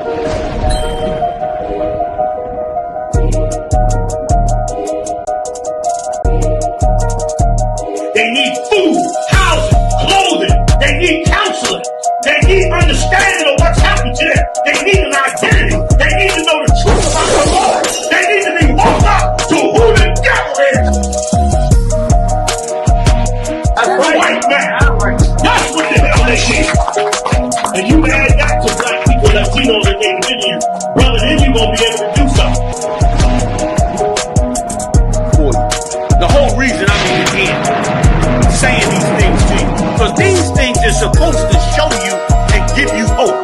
They need food, housing, clothing. They need counseling. They need understanding of what's happened to them. They need an identity. They need to know the truth about the Lord. They need to be woke up to who the devil is. As a white man. That's what the hell they need. And you add that to black people, Latinos, and Native Indians, brother, then you're going to be able to do something. The whole reason I'm even here saying these things to you, because these things are supposed to show you and give you hope.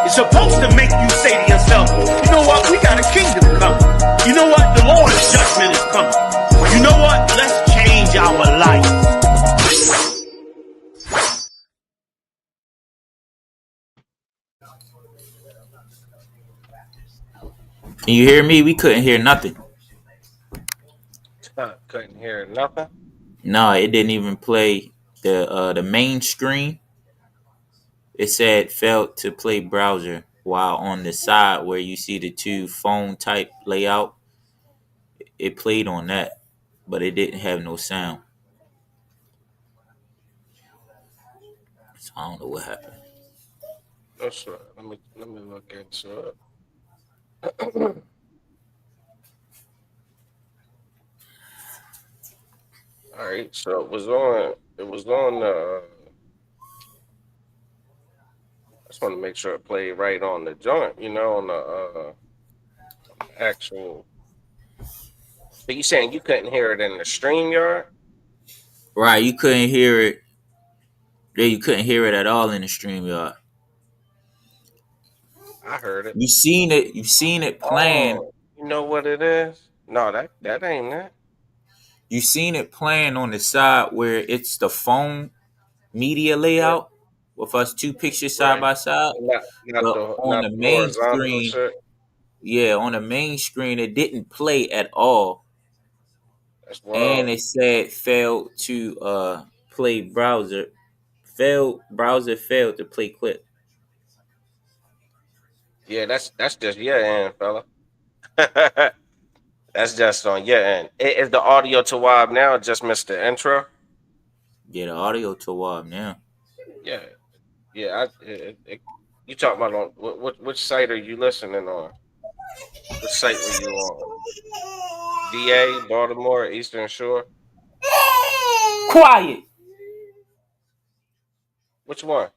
It's supposed to make you say to yourself, you know what, we got a kingdom coming. You know what, the Lord's judgment is coming. You know what, let's change our life. Can you hear me? We couldn't hear nothing. Couldn't hear nothing. No, it didn't even play the main screen. It said failed to play browser, while on the side where you see the two phone type layout, it played on that, but it didn't have no sound. So I don't know what happened. That's right. Let me look into it. All right, so it was on. I just want to make sure it played right on the joint, on the actual. But you saying you couldn't hear it in the StreamYard? Right, you couldn't hear it. Yeah, you couldn't hear it at all in the StreamYard. I heard it. You've seen it playing. Oh, you know what it is? No, that ain't it. You've seen it playing on the side where it's the phone media layout with us two pictures side by side. Not But on the main horizontal screen, shit. yeah, on the main screen, it didn't play at all. That's wild. And it said failed to play browser. Browser failed to play clip. Yeah, that's just your end, fella. That's just on your end. Is the audio to Wob now? Just missed the intro. Yeah, the audio to Wob now. Yeah. You talking about on which site are you listening on? Which site were you on? VA, Baltimore, Eastern Shore. Quiet. Which one?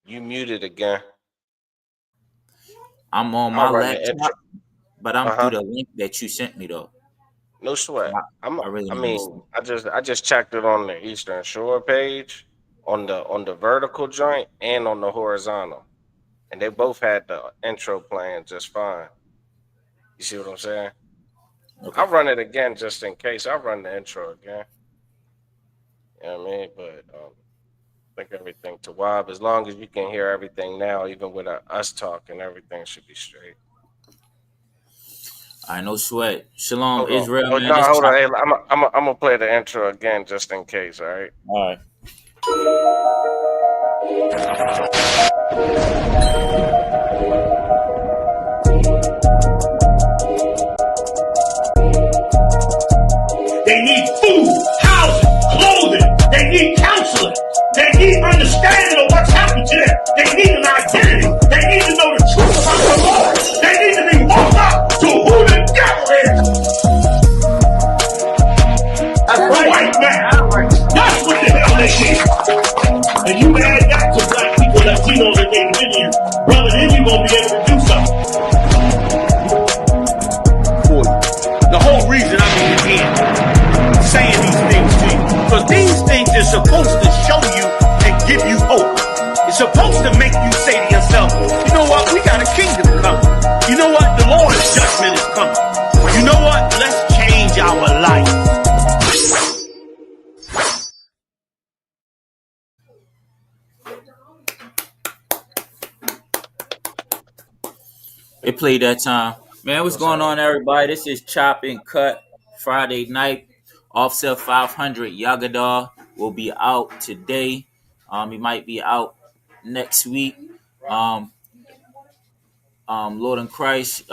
You muted again. I'm on my laptop, but I'm through the link that you sent me though. No sweat. So I just checked it on the Eastern Shore page, on the vertical joint and on the horizontal, and they both had the intro playing just fine. You see what I'm saying? okay. I'll run it again just in case. I'll run the intro again. You know what I mean? But I think everything to Wob, as long as you can hear everything now, even with us talking, everything should be straight. I no sweat. Shalom, Hold Israel, on. man. No, hold on. Hey, I'm gonna play the intro again just in case. All right. All right. They need food, housing, clothing. They need counseling. They need understanding of what's happened to them. They need an identity. They need to know the truth about the Lord. They need to be woke up to who the devil is. As a white man. That's what the hell they need. And you add that to black people, Latinos, and Native Indians, brother, then you're going to be able to do something. The whole reason I'm even here saying these things to you, because these things are supposed to show you and give you hope. It's supposed to make you say to yourself, you know what, we got a kingdom coming. You know what, the Lord's judgment is coming. You know what, let's change our life. It played that time. Man, what's What's going up? on, everybody? This is Chop and Cut Friday night. Officer 500 Yagadar will be out today. He might be out next week. Um, Lord in Christ,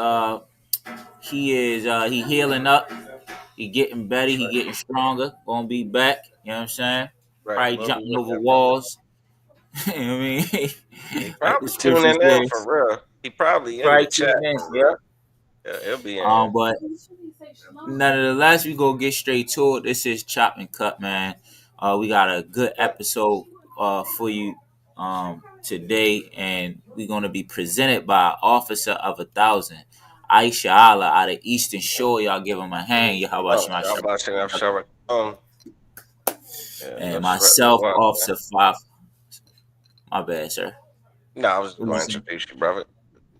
he healing up. He getting better. He getting stronger. Gonna be back. You know what I'm saying? Right. Probably We'll be jumping with over that brother. walls. You know what I mean? He Like the probably scripture tuning in for says. real. He probably in the Probably chat tuning in, for yeah. real. Yeah, he'll be in here. But nonetheless, we gonna get straight to it. This is Chop and Cut, man. We got a good episode for you today, and we're gonna be presented by Officer of 1,000, Aisha Allah out of Eastern Shore. Y'all give him a hand. How about Oh, you, my I'm watching that show. Yeah, and no sweat. The myself, one, man. Officer 5. My bad, sir. No, I was just What you going to saying? introduce you, brother.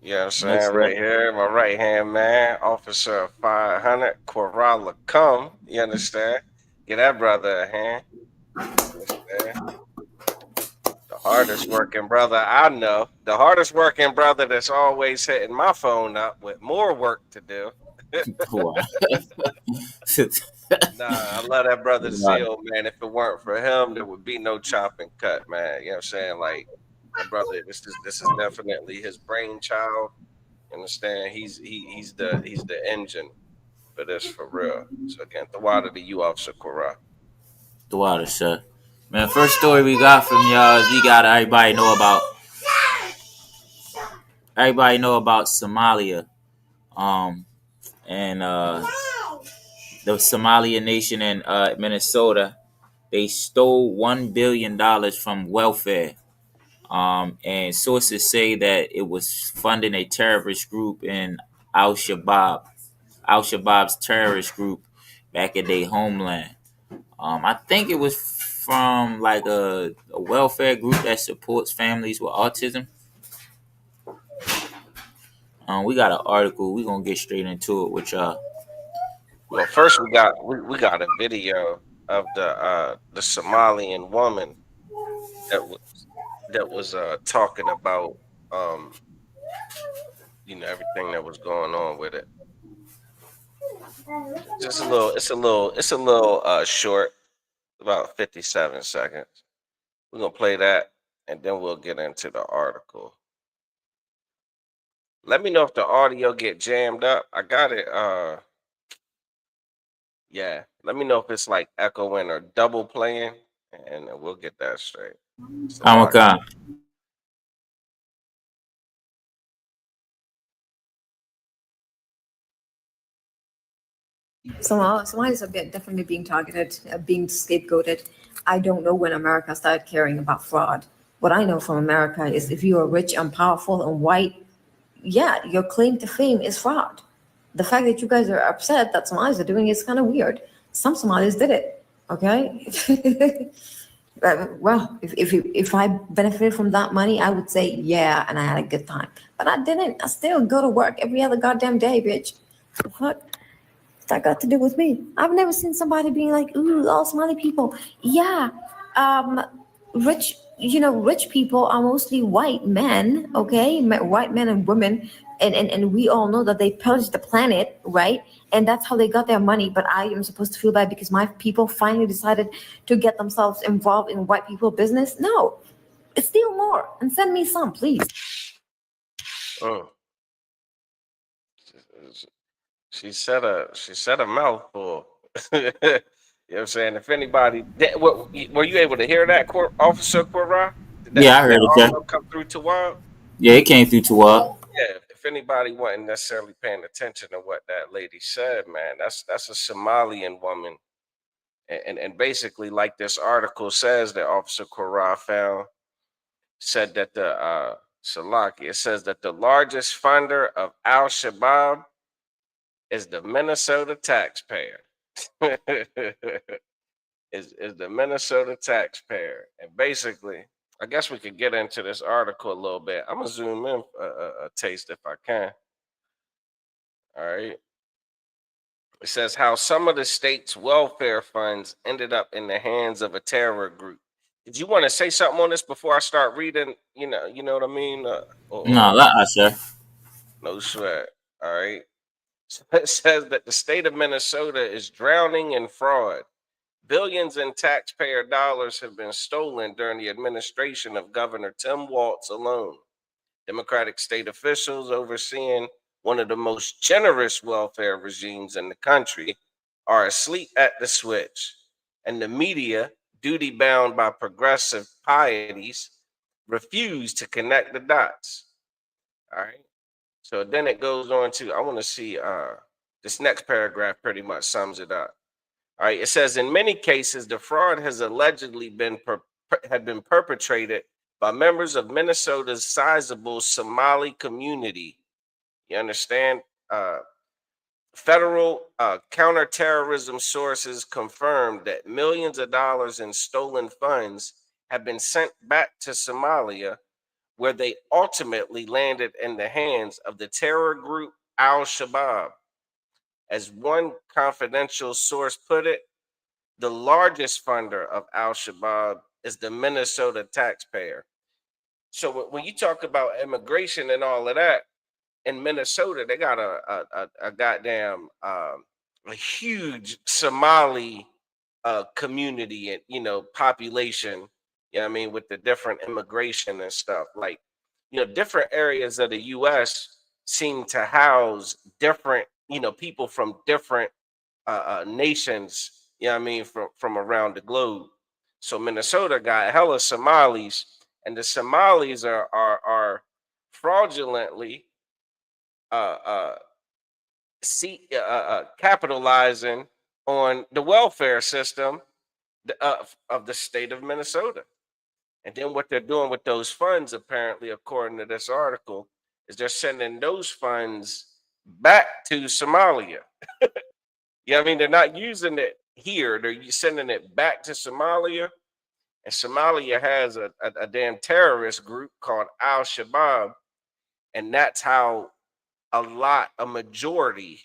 You know what I'm No saying? sweat. Right here, my right hand man, Officer 500, Corrala Come. You understand? Get that brother a hand. You understand? The hardest working brother I know. The hardest working brother that's always hitting my phone up with more work to do. Wow. Nah, I love that brother Zeal, man. If it weren't for him, there would be no chop and cut, man. You know what I'm saying? Like that brother, this is definitely his brainchild. You understand? He's the engine for this for real. So again, the water to you, Officer Kora. The water, sir. Man, first story we got from y'all is we got everybody know about Somalia. Um and the Somalia nation in Minnesota, they stole $1 billion from welfare. And sources say that it was funding a terrorist group in Al Shabaab, Al Shabaab's terrorist group back in their homeland. I think it was from like a welfare group that supports families with autism. We got an article. We're gonna get straight into it with y'all. Well, first we got a video of the Somalian woman that was talking about um everything that was going on with it. Just a little, it's a little short, about 57 seconds. We're gonna play that and then we'll get into the article. Let me know if the audio get jammed up. I got it. Yeah. Let me know if it's like echoing or double playing, and then we'll get that straight. So Comic watch. Con. Somalis are definitely being targeted, being scapegoated. I don't know when America started caring about fraud. What I know from America is if you are rich and powerful and white, yeah, your claim to fame is fraud. The fact that you guys are upset that Somalis are doing it is kind of weird. Some Somalis did it, okay? Well, if I benefited from that money, I would say yeah, and I had a good time. But I didn't. I still go to work every other goddamn day, bitch. What? That got to do with me. I've never seen somebody being like, ooh, all Somali people. Yeah. Um, rich people are mostly white men, okay? White men and women. And we all know that they pillaged the planet, right? And that's how they got their money. But I am supposed to feel bad because my people finally decided to get themselves involved in white people business. No, steal more and send me some, please. Mm. She said a mouthful. You know what I'm saying? If anybody, were you able to hear that, Officer Cora? Did that Yeah, I did that heard it, sir. audio come through to Wild? Yeah, it came through too well. Yeah. If anybody wasn't necessarily paying attention to what that lady said, man, that's a Somalian woman, and basically, like this article says that Officer Cora found, said that the Salaki, it says that the largest funder of Al Shabaab is the Minnesota taxpayer. is the Minnesota taxpayer. And basically, I guess we could get into this article a little bit. I'm gonna zoom in a taste if I can. All right. It says how some of the state's welfare funds ended up in the hands of a terror group. Did you want to say something on this before I start reading? You know what I mean? No, Or let us, sir. no sweat. All right. So it says that the state of Minnesota is drowning in fraud. Billions in taxpayer dollars have been stolen during the administration of Governor Tim Walz alone. Democratic state officials overseeing one of the most generous welfare regimes in the country are asleep at the switch, and the media, duty bound by progressive pieties, refuse to connect the dots. All right. So then it goes on to, I want to see this next paragraph pretty much sums it up. All right, it says in many cases the fraud has allegedly had been perpetrated by members of Minnesota's sizable Somali community. You understand? Federal counterterrorism sources confirmed that millions of dollars in stolen funds have been sent back to Somalia, where they ultimately landed in the hands of the terror group Al Shabaab. As one confidential source put it, the largest funder of Al Shabaab is the Minnesota taxpayer. So when you talk about immigration and all of that, in Minnesota, they got a goddamn a huge Somali community and population. You know what I mean, with the different immigration and stuff. Like, different areas of the U.S. seem to house different, people from different nations. You know what I mean, from around the globe. So Minnesota got hella Somalis, and the Somalis are fraudulently uh, uh, capitalizing on the welfare system of the state of Minnesota. And then what they're doing with those funds, apparently, according to this article, is they're sending those funds back to Somalia. Yeah, I mean, they're not using it here; they're sending it back to Somalia. And Somalia has a damn terrorist group called Al Shabaab, and that's how a majority,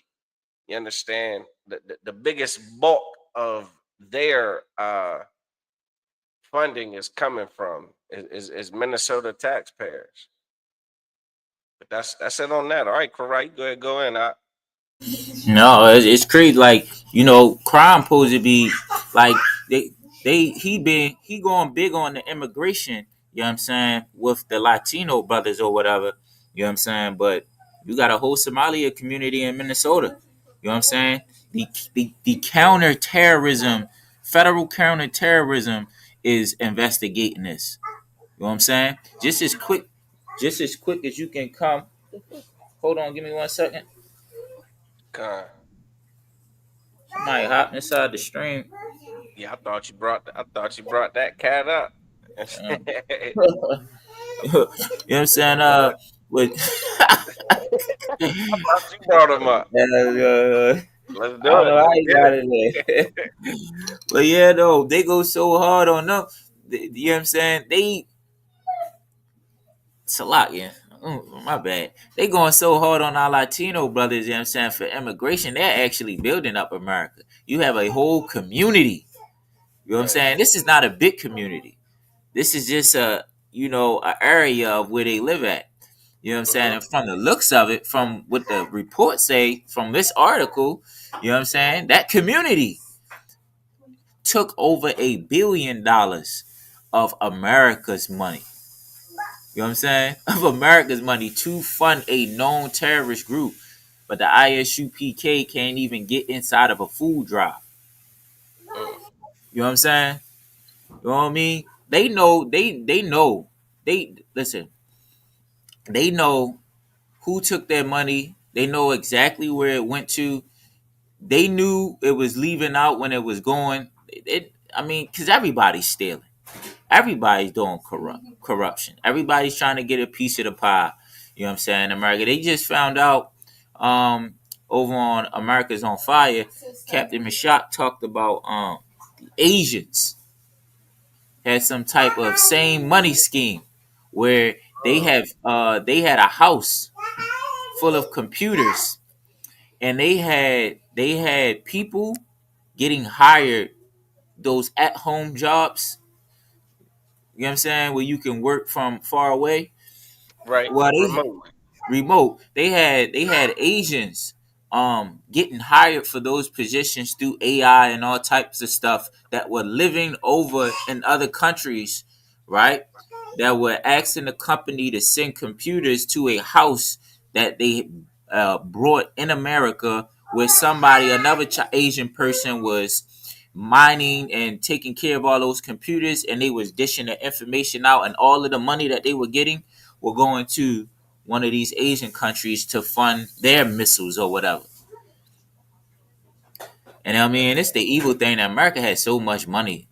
you understand, the biggest bulk of their funding is coming from is Minnesota taxpayers. But that's it on that. All right, Karai, go ahead, go in. No, it's crazy. Like, crime supposed to be like he going big on the immigration. You know what I'm saying, with the Latino brothers or whatever. You know what I'm saying, but you got a whole Somalia community in Minnesota. You know what I'm saying. The counterterrorism, federal counterterrorism is investigating this. You know what I'm saying. Just as quick as you can come. Hold on, give me 1 second. Uh, Somebody hopped inside the stream. yeah, I thought you brought that cat up. You know what I'm saying? With I thought you brought him up. Let's I do don't it. know how Let's he get got it. it there. But yeah, though, they go so hard on them. You know what I'm saying? It's a lot, yeah. My bad. They going so hard on our Latino brothers, you know what I'm saying, for immigration. They're actually building up America. You have a whole community. You know what I'm Right. saying? This is not a big community. This is just a area of where they live at. You know what I'm saying? Mhm. And from the looks of it, from what the reports say from this article, you know what I'm saying? That community took over $1 billion of America's money. You know what I'm saying? Of America's money to fund a known terrorist group. But the ISUPK can't even get inside of a food drive. Mm. You know what I'm saying? You know what I mean? They know. They listen, they know who took their money. They know exactly where it went to. They knew it was leaving out when it was going. Because everybody's stealing. Everybody's doing corruption. Everybody's trying to get a piece of the pie. You know what I'm saying? America. They just found out over on America's on Fire, Captain Mashak talked about Asians had some type of same money scheme where they had a house full of computers, and they had people getting hired, those at home jobs. You know what I'm saying, where you can work from far away. Right. Well, they Remote. remote. They had Asians getting hired for those positions through AI and all types of stuff that were living over in other countries, right? That were asking the company to send computers to a house that they brought in America, where another Asian person was mining and taking care of all those computers, and they was dishing the information out, and all of the money that they were getting were going to one of these Asian countries to fund their missiles or whatever. And I mean, it's the evil thing that America has so much money.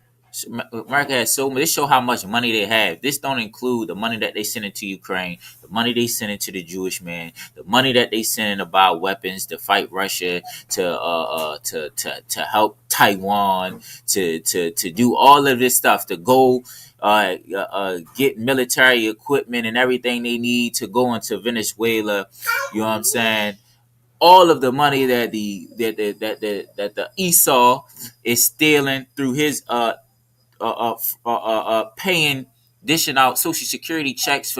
America has so much. This show how much money they have. This don't include the money that they send into Ukraine, the money they send into the Jewish man, the money that they send to buy weapons to fight Russia, to help Taiwan, to do all of this stuff, to go get military equipment and everything they need to go into Venezuela. You know what I'm saying? All of the money that the Esau is stealing through his paying, dishing out social security checks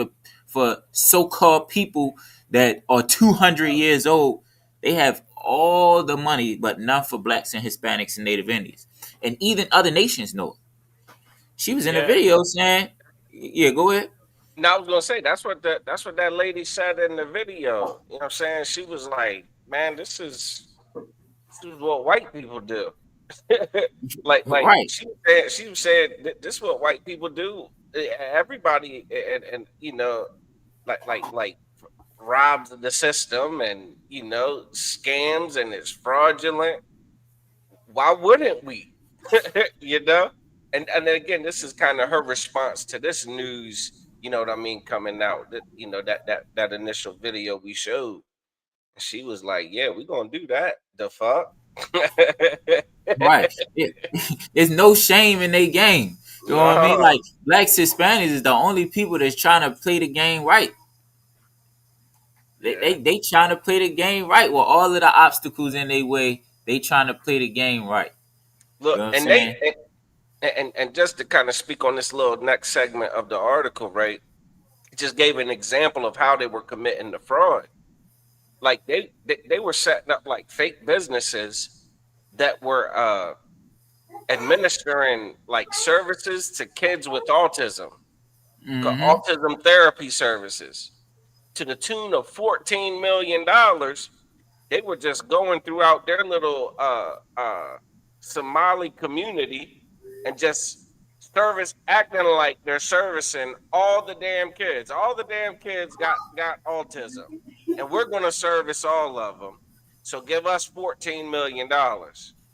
for so-called people that are 200 years old. They have all the money, but none for blacks and Hispanics and Native Indians, and even other nations know it. She was in a Yeah. video saying, "Yeah, go ahead." Now I was gonna say that's what that lady said in the video. You know what I'm saying? She was like, "Man, this is what white people do." like Right, she said this is what white people do. Everybody and like robs the system and scams and it's fraudulent. Why wouldn't we? you know? And then again, this is kind of her response to this news, you know what I mean, coming out. That that initial video we showed. She was like, "Yeah, we're gonna do that. The fuck." right. There's no shame in their game. You know what I mean? No. Like blacks, Hispanics is the only people that's trying to play the game right. They, Yeah. they they trying to play the game right with all of the obstacles in their way. They trying to play the game right. You Look, know what I'm and saying? and just to kind of speak on this little next segment of the article, right? It just gave an example of how they were committing the fraud. Like they were setting up like fake businesses that were administering like services to kids with autism, Mm-hmm. autism therapy services to the tune of $14 million. They were just going throughout their little Somali community and just acting like they're servicing all the damn kids. All the damn kids got autism, and we're gonna service all of them. So give us $14 million.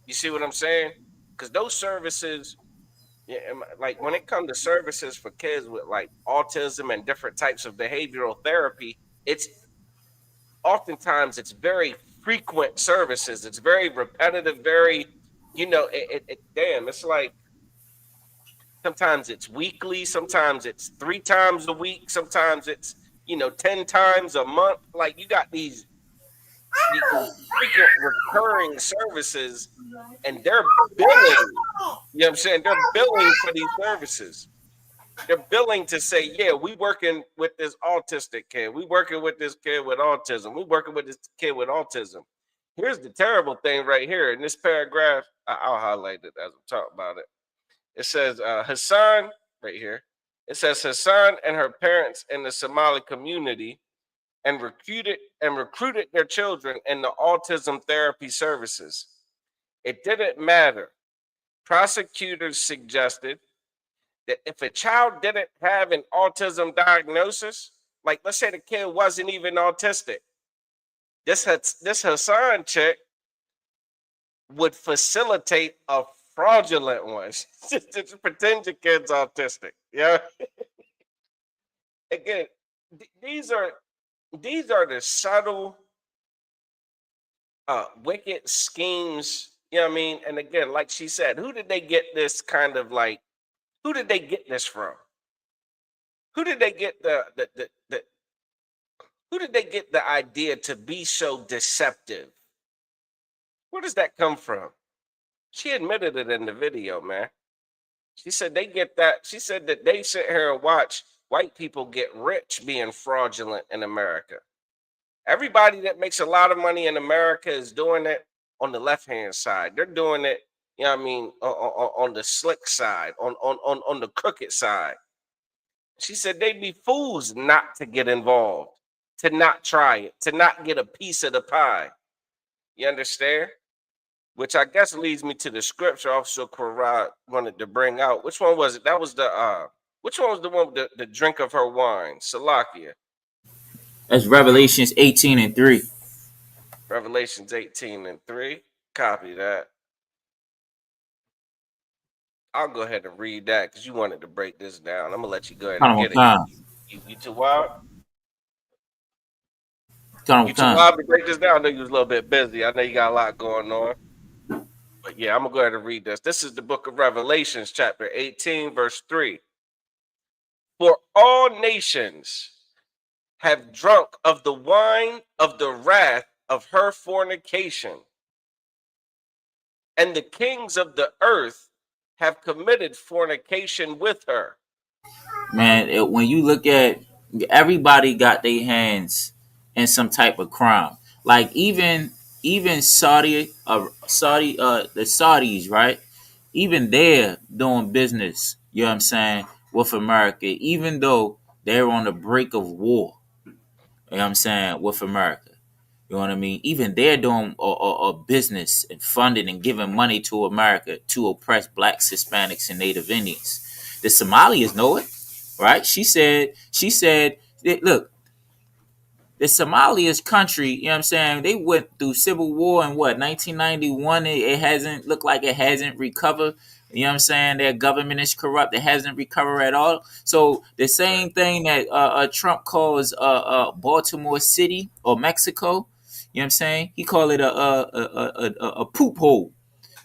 You see what I'm saying? Because those services, yeah, like when it comes to services for kids with like autism and different types of behavioral therapy, it's oftentimes it's very frequent services. It's very repetitive, very, damn, it's like sometimes it's weekly, sometimes it's 3 times a week, sometimes it's, 10 times a month. Like you got these frequent recurring services and they're billing, you know what I'm saying? They're billing for these services. They're billing to say, yeah, we working with this autistic kid. We working with this kid with autism. We working with this kid with autism. Here's the terrible thing right here in this paragraph. I'll highlight it as I'm talking about it. It says Hassan right here. It says Hassan and her parents in the Somali community and recruited their children in the autism therapy services. It didn't matter. Prosecutors suggested that if a child didn't have an autism diagnosis, like let's say the kid wasn't even autistic, this Hassan chick would facilitate a fraudulent one. Just pretend your kid's autistic. Yeah. Again, these are the subtle, wicked schemes. You know what I mean? And again, like she said, who did they get this kind of like? Who did they get this from? Who did they get the who did they get the idea to be so deceptive? Where does that come from? She admitted it in the video, man. She said they get that. She said that they sit here and watch white people get rich being fraudulent in America. Everybody that makes a lot of money in America is doing it on the left hand side. They're doing it, you know what I mean, on the slick side, on the crooked side. She said they'd be fools not to get involved, to not try it, to not get a piece of the pie. You understand? Which I guess leads me to the scripture Officer Quran wanted to bring out. Which one was it? That was the which one was the one with the drink of her wine? Salakia. That's Revelations 18:3. Revelations 18:3. Copy that. I'll go ahead and read that because you wanted to break this down. I'm gonna let you go ahead and get it. You too wild? You too wild to break this down? I know you was a little bit busy. I know you got a lot going on. But yeah, I'm gonna go ahead and read this. This is the book of Revelations, chapter 18, verse 3. For all nations have drunk of the wine of the wrath of her fornication, and the kings of the earth have committed fornication with her. Man, when you look at, everybody got their hands in some type of crime. Like even the Saudis, right? Even they're doing business, you know what I'm saying, with America, even though they're on the brink of war, you know what I'm saying, with America. You know what I mean? Even they're doing a business and funding and giving money to America to oppress blacks, Hispanics, and Native Indians. The Somalians know it, right? She said, look, the Somalia's country, you know what I'm saying, they went through civil war in 1991. It hasn't looked like it hasn't recovered. You know what I'm saying? Their government is corrupt. It hasn't recovered at all. So the same thing that Trump calls Baltimore City or Mexico, you know what I'm saying? He called it a poop hole.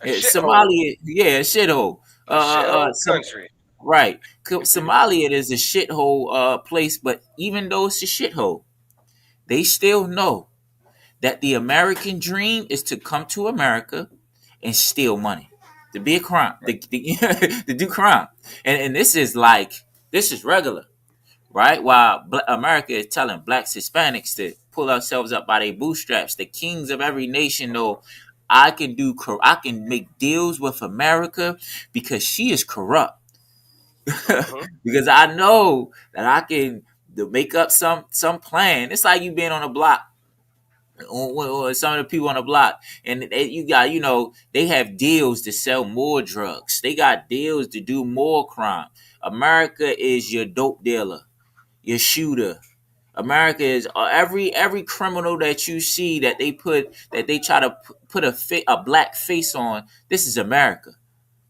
Somalia, yeah, a shithole. Country. Right. Somalia is a shithole place, but even though it's a shithole, they still know that the American dream is to come to America and steal money, to be a crime, to do crime. And this is regular, right? While America is telling blacks, Hispanics to pull ourselves up by their bootstraps, the kings of every nation know I can make deals with America because she is corrupt. Because I know that I can make up some plan. It's like you being on a block, or some of the people on the block, and you got, they have deals to sell more drugs. They got deals to do more crime. America is your dope dealer, your shooter. America is every criminal that you see that they try to put a black face on. This is America.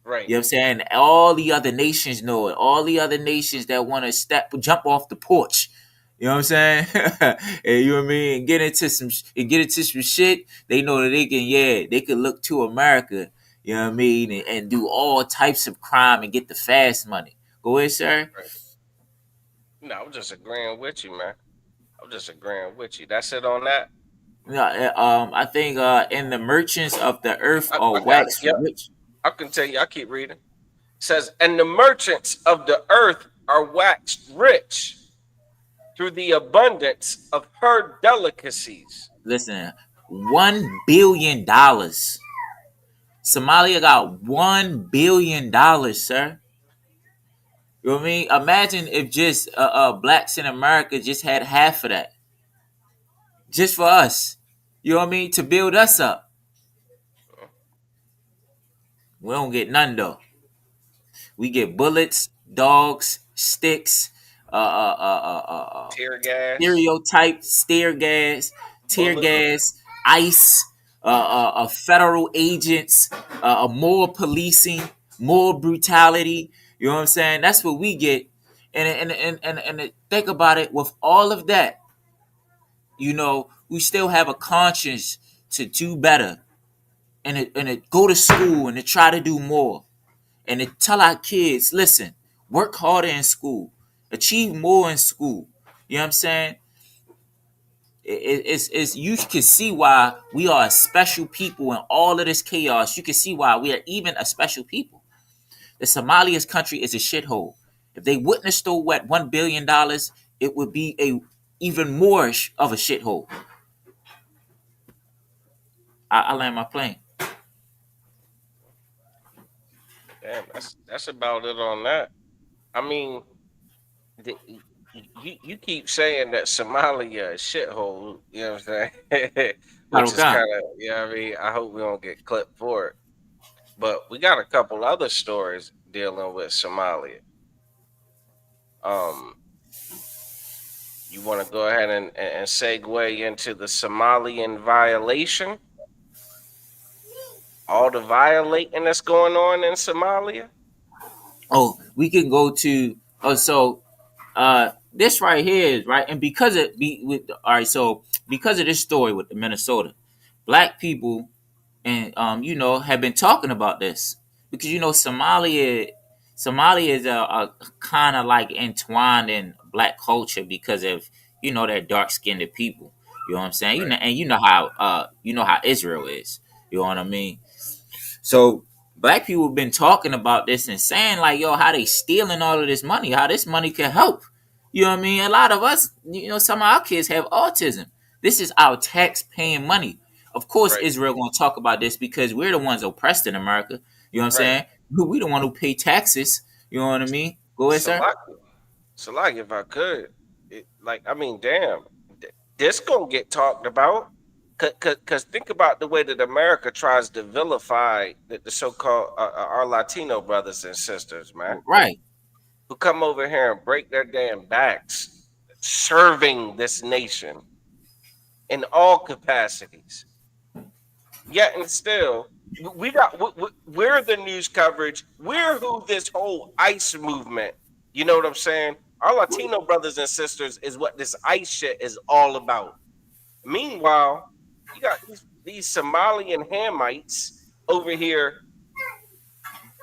Right. You know what I'm saying? All the other nations know it. All the other nations that want to jump off the porch. You know what I'm saying? And you know what I mean? And get into some shit. They know that they can look to America. You know what I mean? And do all types of crime and get the fast money. Go ahead, sir. Right. No, I'm just agreeing with you, man. I'm just agreeing with you. That's it on that. No, I think in the merchants of the earth are waxed rich. I can tell you, I keep reading. It says, and the merchants of the earth are waxed rich through the abundance of her delicacies. Listen, $1 billion. Somalia got $1 billion, sir. You know what I mean? Imagine if just blacks in America just had half of that. Just for us. You know what I mean? To build us up. We don't get none though. We get bullets, dogs, sticks, tear gas, stereotypes, tear gas, ICE, federal agents, more policing, more brutality. You know what I'm saying? That's what we get. And think about it. With all of that, we still have a conscience to do better, and to go to school and to try to do more, and to tell our kids, listen, work harder in school, achieve more in school. You know what I'm saying? It's you can see why we are a special people in all of this chaos. You can see why we are even a special people. The Somalia's country is a shithole. If they wouldn't have stole $1 billion, it would be a even more of a shithole. I land my plane. Damn, that's about it on that. I mean, you keep saying that Somalia is shithole. You know what I'm saying? Which is Haruka. kind of, you know what I mean. I hope we don't get clipped for it. But we got a couple other stories dealing with Somalia. Um, you want to go ahead and segue into the Somalian violation? All the violating that's going on in Somalia? Oh, we can go to. Oh, so this right here is right, and because it be with all right, so because of this story with the Minnesota, black people and have been talking about this because Somalia is a kind of like entwined in black culture because of their dark skinned people. You know what I'm saying? Right, And you know how Israel is. You know what I mean? So black people have been talking about this and saying like, yo, how they stealing all of this money, how this money can help. You know what I mean? A lot of us, some of our kids have autism. This is our tax paying money. Of course, right, Israel gonna talk about this because we're the ones oppressed in America. You know what I'm right. saying? We the one who pay taxes. You know what I mean? Go ahead, sir. So like if I could, I mean, damn, this gonna get talked about. Cause think about the way that America tries to vilify the so-called our Latino brothers and sisters, man, Right. who come over here and break their damn backs serving this nation in all capacities. Yet and still, we're the news coverage. We're who this whole ICE movement. You know what I'm saying? Our Latino brothers and sisters is what this ICE shit is all about. Meanwhile, you got these Somalian Hamites over here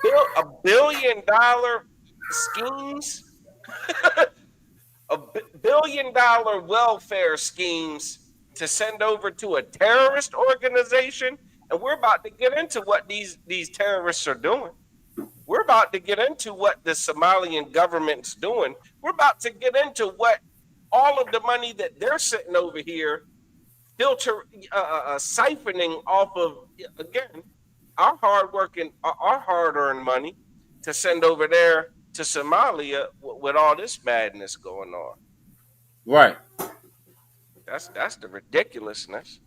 built $1 billion schemes, $1 billion welfare schemes to send over to a terrorist organization, and we're about to get into what these terrorists are doing. We're about to get into what the Somalian government's doing. We're about to get into what all of the money that they're sitting over here filter siphoning off of, again, our our hard-earned money to send over there to Somalia with all this madness going on. Right. That's the ridiculousness.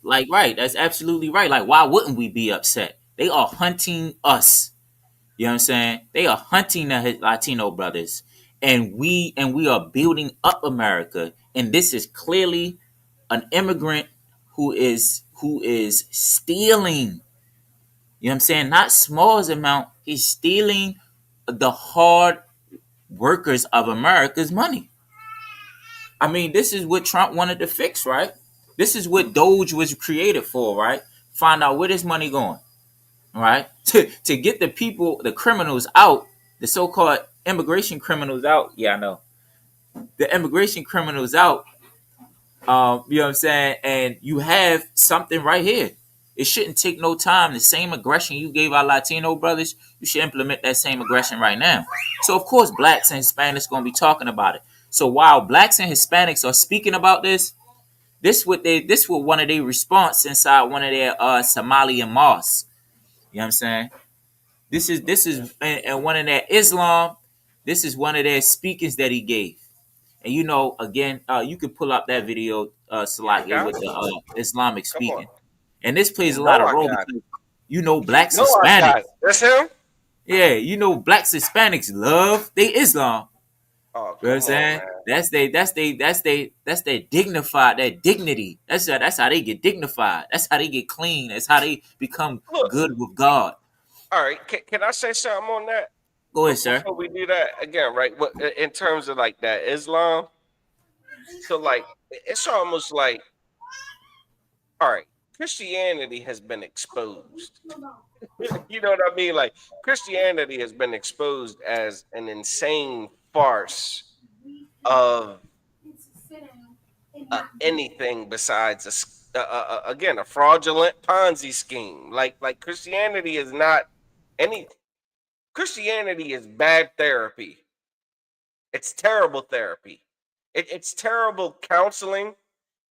Like, right. That's absolutely right. Like, why wouldn't we be upset? They are hunting us. You know what I'm saying? They are hunting the Latino brothers, and we are building up America. And this is clearly an immigrant who is stealing. You know what I'm saying? Not small as amount. He's stealing the hard workers of America's money. I mean, this is what Trump wanted to fix, right? This is what Doge was created for, right? Find out where this money going. Right? To get the people, the criminals out, the so-called immigration criminals out. Yeah, I know. The immigration criminals out. You know what I'm saying? And you have something right here. It shouldn't take no time. The same aggression you gave our Latino brothers, you should implement that same aggression right now. So of course, blacks and Hispanics gonna be talking about it. So while blacks and Hispanics are speaking about this what one of their response inside one of their Somalian mosques. You know what I'm saying? This is and one of their Islam. This is one of their speakings that he gave. And again, you could pull up that video, Yeah, I Salak, got with it. the Islamic Come on. speaking. And this You plays a lot know of I role got it. because blacks, You know I got Hispanics. it. That's him? Yeah, blacks, Hispanics love they Islam. Oh, You know what I'm come on, saying? man. That's their dignified, that dignity. That's how they get dignified. That's how they get clean. That's how they become Look, good with God. all right. Can I say something on that? Go ahead, sir. Before we do that again, right? What in terms of like that Islam? So like it's almost like, all right, Christianity has been exposed. You know what I mean? Like Christianity has been exposed as an insane farce of anything besides again a fraudulent Ponzi scheme. Like Christianity is not any. Christianity is bad therapy. It's terrible therapy. It's terrible counseling.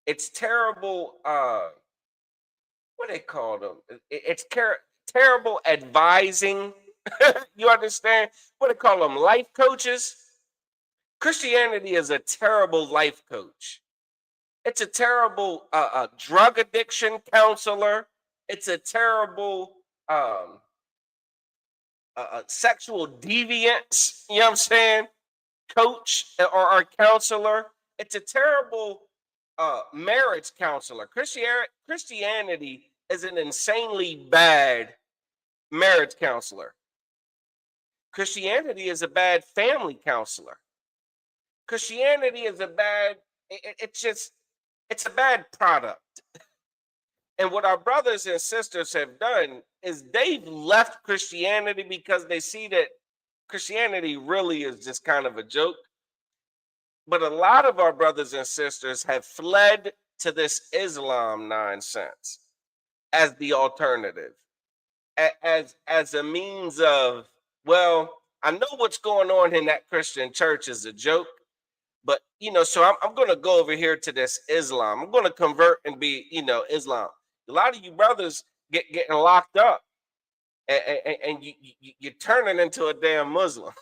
It's terrible what they call them? It's terrible advising. You understand? What they call them? Life coaches. Christianity is a terrible life coach. It's a terrible drug addiction counselor. It's a terrible sexual deviance, you know what I'm saying, coach or counselor. It's a terrible marriage counselor. Christianity is an insanely bad marriage counselor. Christianity is a bad family counselor. Christianity is a bad, it's a bad product. And what our brothers and sisters have done is they've left Christianity because they see that Christianity really is just kind of a joke. But a lot of our brothers and sisters have fled to this Islam nonsense as the alternative, as a means of, well, I know what's going on in that Christian church is a joke, but so I'm going to go over here to this Islam. I'm going to convert and be, Islam. A lot of you brothers getting locked up, and you're turning into a damn Muslim.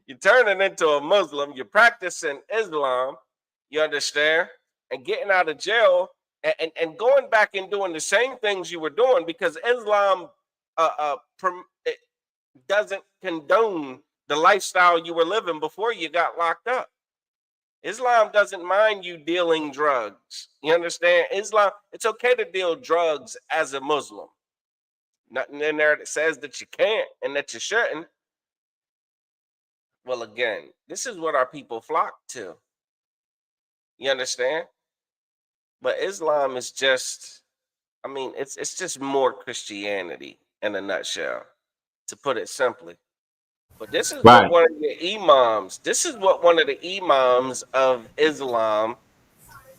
You're turning into a Muslim. You're practicing Islam. You understand? And getting out of jail and going back and doing the same things you were doing, because Islam it doesn't condone the lifestyle you were living before you got locked up. Islam doesn't mind you dealing drugs. You understand? Islam, it's okay to deal drugs as a Muslim. Nothing in there that says that you can't and that you shouldn't. Well, again, this is what our people flock to. You understand? But Islam is just, it's just more Christianity in a nutshell, to put it simply. But this is Right. what one of the imams of Islam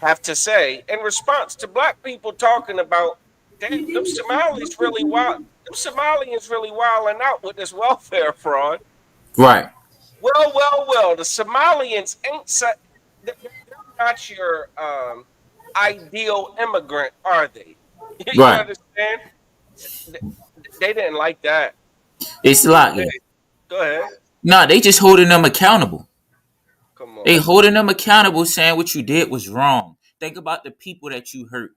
have to say in response to black people talking about, damn, them Somalis really wild. Them Somalians really wilding out with this welfare fraud. Right. Well. The Somalians they're not your ideal immigrant, are they? You Right. understand? They didn't like that. It's like, yeah. Go ahead. No, they just holding them accountable. Come on. They holding them accountable, saying what you did was wrong. Think about the people that you hurt.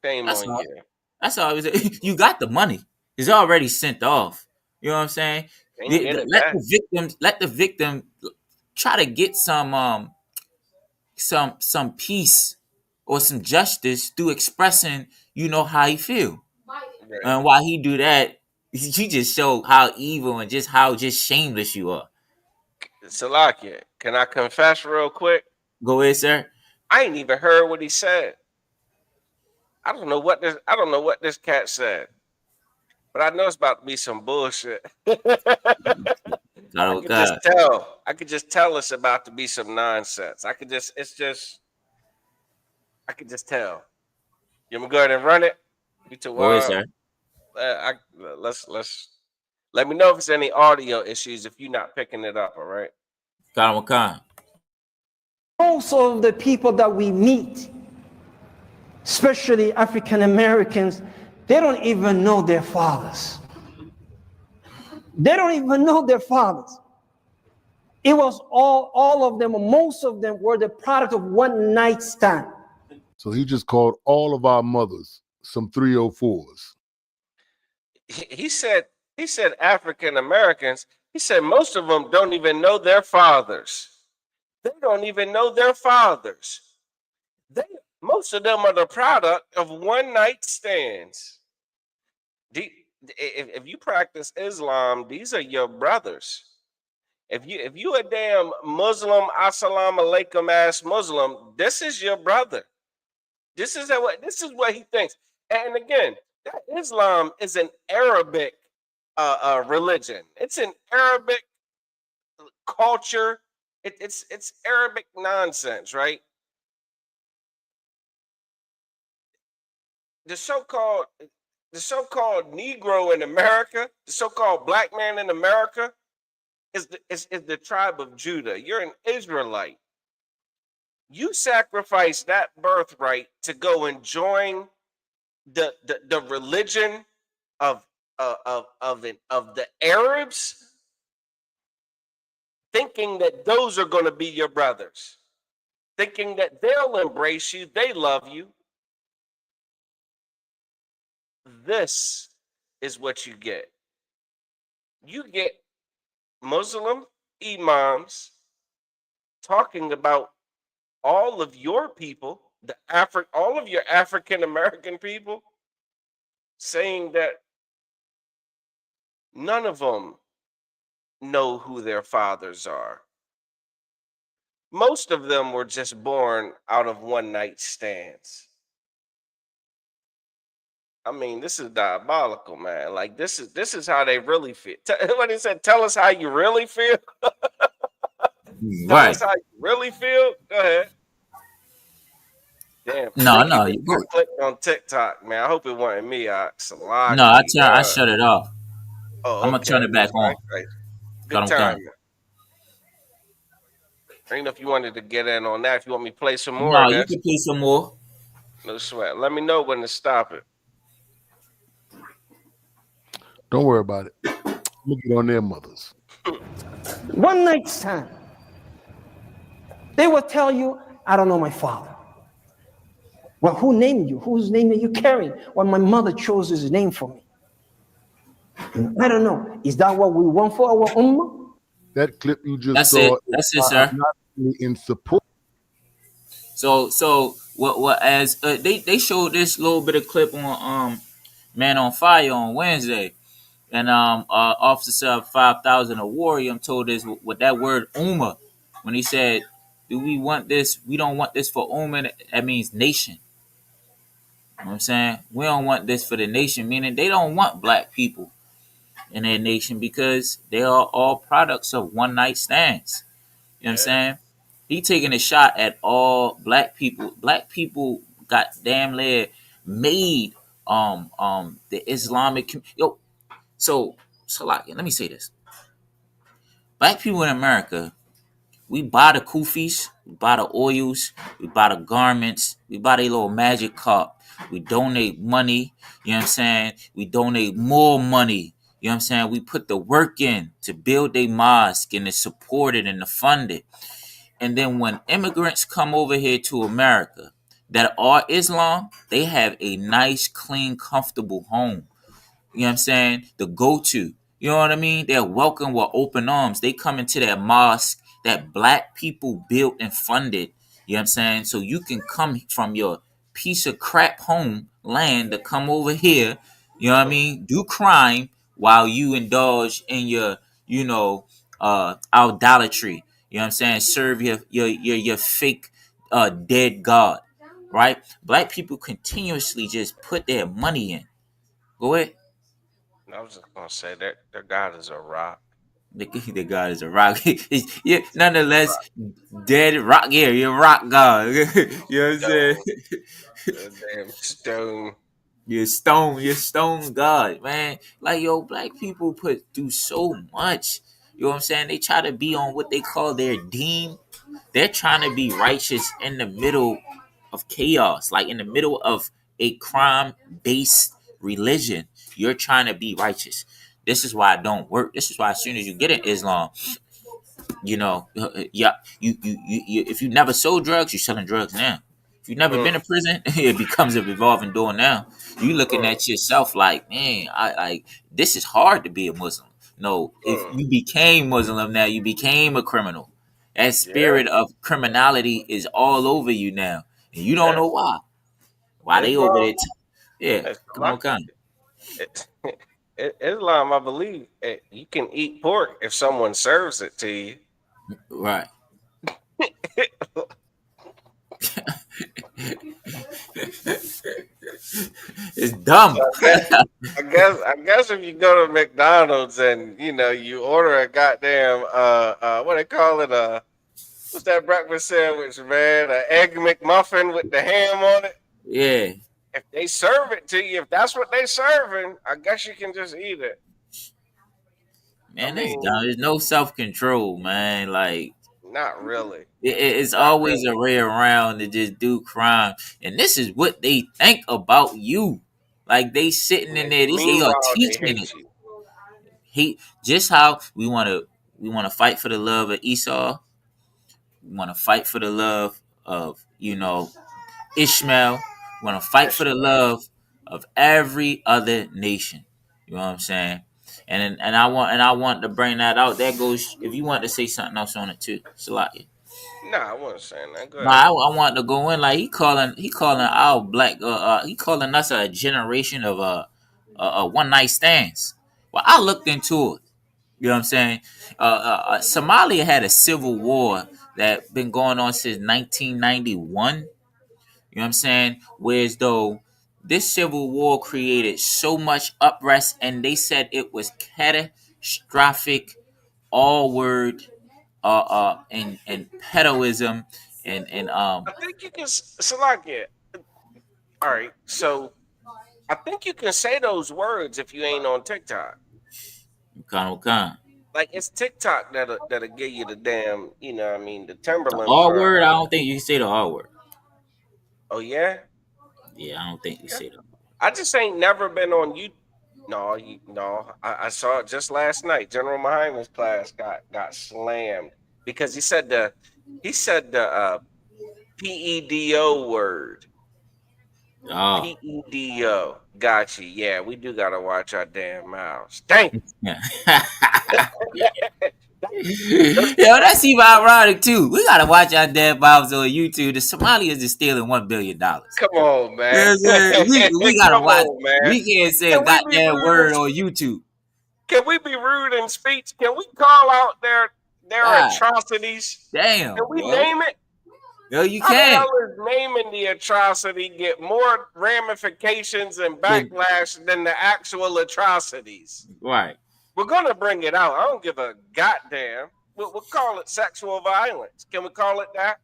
Shame That's on all. you. That's all. You got the money. It's already sent off. You know what I'm saying? Ain't get it Let back. the victim try to get some peace or some justice through expressing, how he feel. Right. And while he do that, you just show how evil and how shameless you are. Salakia, can I confess real quick? Go ahead, sir. I ain't even heard what he said. I don't know what this cat said, but I know it's about to be some bullshit. I could just tell it's about to be some nonsense. I could just tell. You want me to go ahead and run it? Go ahead, sir. Let's let me know if there's any audio issues if you're not picking it up. All right. Khan. Most of the people that we meet, especially African Americans, they don't even know their fathers. They don't even know their fathers. It was all of them, most of them were the product of one night stand. So he just called all of our mothers some 304s. He said African Americans, he said most of them don't even know their fathers. They don't even know their fathers. Most of them are the product of one night stands. If you practice Islam, these are your brothers. If you a damn Muslim, assalamu alaikum ass Muslim, this is your brother. This is what he thinks. And again, that Islam is an Arabic religion. It's an Arabic culture. It's Arabic nonsense, right? The so-called Negro in America, the so-called black man in America, is the tribe of Judah. You're an Israelite. You sacrifice that birthright to go and join the religion of the Arabs, thinking that those are going to be your brothers, thinking that they'll embrace you, they love you. This is what you get. You get Muslim imams talking about all of your people, all of your African American people, saying that none of them know who their fathers are. Most of them were just born out of one night stands. I mean, this is diabolical, man. Like this is how they really feel. What he said, tell us how you really feel. Tell Right. us how you really feel. Go ahead. Damn, No, freaky. no, I you good. clicked on TikTok, man. I hope it wasn't me. No, Salaki. I shut it off. Oh, I'm gonna turn okay. it back All on. right, great. Got Good them time. done. I don't know if you wanted to get in on that. If you want me to play some more No, of you this, can play some more. no sweat. Let me know when to stop it. Don't worry about it. Look it on their mothers. One night stand. They will tell you, I don't know my father. Well, who named you? Whose name are you carrying? Well, my mother chose his name for me. I don't know. Is that what we want for our ummah? That clip you just That's saw it. That's it, is sir. not really in support. So what as they showed this little bit of clip on Man on Fire on Wednesday, and Officer 5,000 of Warrior told us with that word Uma, when he said, "Do we want this? We don't want this for Uma." That means nation. You know what I'm saying? We don't want this for the nation, meaning they don't want black people in their nation because they are all products of one night stands. You know what I'm Yeah. saying? He taking a shot at all black people. Black people got damn near made the Islamic so like let me say this. Black people in America, we buy the kufis, we buy the oils, we buy the garments, we buy the little magic cup. We donate money, you know what I'm saying? We donate more money. You know what I'm saying? We put the work in to build a mosque and to support it and to fund it. And then when immigrants come over here to America that are Islam, they have a nice, clean, comfortable home. You know what I'm saying? The go-to. You know what I mean? They're welcome with open arms. They come into that mosque that black people built and funded. You know what I'm saying? So you can come from your piece of crap home land to come over here, you know what I mean? Do crime while you indulge in your, idolatry. You know what I'm saying? Serve your fake dead God. Right? Black people continuously just put their money in. Go ahead. I was just gonna say that their God is a rock. The God is a rock. Yeah, nonetheless, dead rock. Yeah, you're a rock God. You know what I'm saying? Stone, a damn stone. You're stone God, man. Like yo, black people do so much. You know what I'm saying? They try to be on what they call their deen. They're trying to be righteous in the middle of chaos, like in the middle of a crime-based religion. You're trying to be righteous. This is why it don't work. This is why as soon as you get in Islam, yeah, you if you never sold drugs, you're selling drugs now. If you've never been Mm, to prison, it becomes a revolving door now. You looking mm, at yourself like, man, I like this is hard to be a Muslim. No, if mm. you became Muslim now, you became a criminal. That Yeah, spirit of criminality is all over you now, and you don't yeah. know why. Why they over Islam, there? Yeah, it's come on, lucky. come. Islam, I believe, you can eat pork if someone serves it to you. Right. It's So dumb. I guess if you go to McDonald's and you order a goddamn what they call it, what's that breakfast sandwich, man? An egg McMuffin with the ham on it. Yeah, If they serve it to you, if that's what they serving, I guess you can just eat it. I man, that's mean, dumb. There's no self control, man. Like not really. it's Not always really. a way around to just do crime, and this is what they think about you. Like they sitting in there, they are Meanwhile, they teaching it. hate you. He just how we want to fight for the love of Esau. We want to fight for the love of Ishmael. We want to fight for the love of every other nation. You know what I'm saying? And I want to bring that out. That goes. If you want to say something else on it too, Salaki. Nah, I wasn't saying that. Go No, ahead. I want to go in like he calling our black he calling us a generation of one night stands. Well, I looked into it. You know what I'm saying? Somalia had a civil war that been going on since 1991. You know what I'm saying? Whereas though this civil war created so much unrest, and they said it was catastrophic, all word, and pedoism, and I think you can, Salakia. All right, so I think you can say those words if you ain't on TikTok. kind. Like it's TikTok that'll give you the damn, what I mean, the Timberland R for. word. I don't think you can say the R word. Oh yeah, Yeah, I don't think you say that. I just ain't never been on you. No. I saw it just last night. General Muhammad's class got slammed because he said the PEDO word. Oh, PEDO. Got you. Yeah, we do gotta watch our damn mouths. Dang. yeah. Yo, that's even ironic too. We gotta watch our dead mouths on YouTube. The Somalians is stealing $1 billion. Come on, You know what man. I'm saying? We gotta Come watch. on, man. We can't say a Can we be goddamn rude? word on YouTube. Can we be rude in speech? Can we call out their God atrocities? damn, Can we bro. name it? Yo, you How the can. hell is naming the atrocity get more ramifications and backlash than the actual atrocities? Right. We're gonna bring it out. I don't give a goddamn. We'll call it sexual violence. Can we call it that?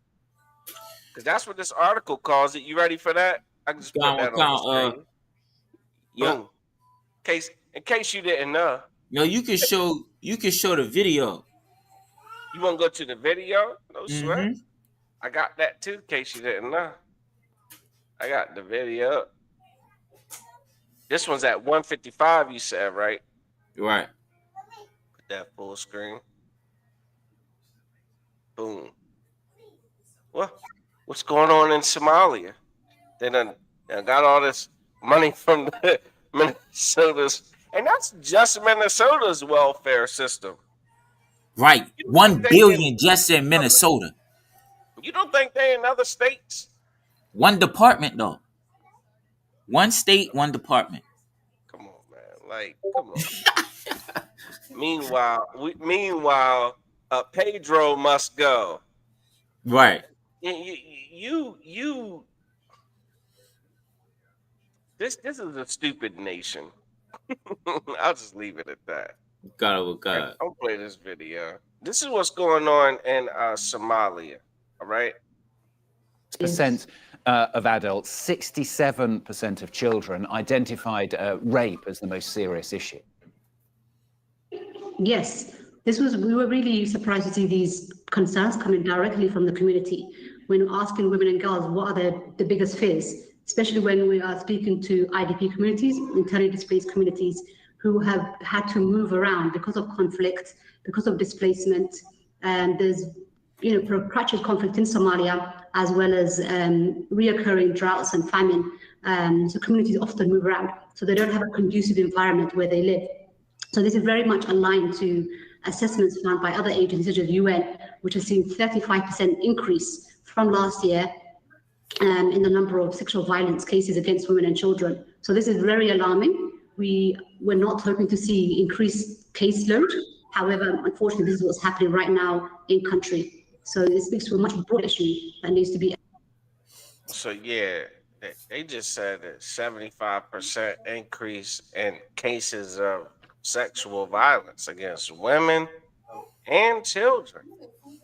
Because that's what this article calls it. You ready for that? I can just put that on the screen. Yeah. Boom. In case you didn't know. Yo, you can show the video. You want to go to the video? No sweat. Mm-hmm. I got that too, in case you didn't know. I got the video. This one's at 155, you said, right? Right. Put that full screen. Boom. Well, what's going on in Somalia? They done got all this money from the Minnesota's, and that's just Minnesota's welfare system. Right. 1 billion just in Minnesota. You don't think they in other states? One department though. One state, one department. Come on, man. Like, come on. Meanwhile, Pedro must go. Right. You. This is a stupid nation. I'll just leave it at that. God. I'll play this video. This is what's going on in Somalia. All right. Percent of adults, 67% of children identified rape as the most serious issue. Yes, we were really surprised to see these concerns coming directly from the community when asking women and girls what are the biggest fears, especially when we are speaking to IDP communities, internally displaced communities who have had to move around because of conflict, because of displacement. And there's protracted conflict in Somalia, as well as reoccurring droughts and famine. So communities often move around, so they don't have a conducive environment where they live. So this is very much aligned to assessments found by other agencies such as UN, which has seen 35% increase from last year in the number of sexual violence cases against women and children. So this is very alarming. We're not hoping to see increased caseload. However, unfortunately, this is what's happening right now in country. So this speaks to a much broader issue that needs to be. So yeah, they just said that 75% increase in cases of sexual violence against women and children.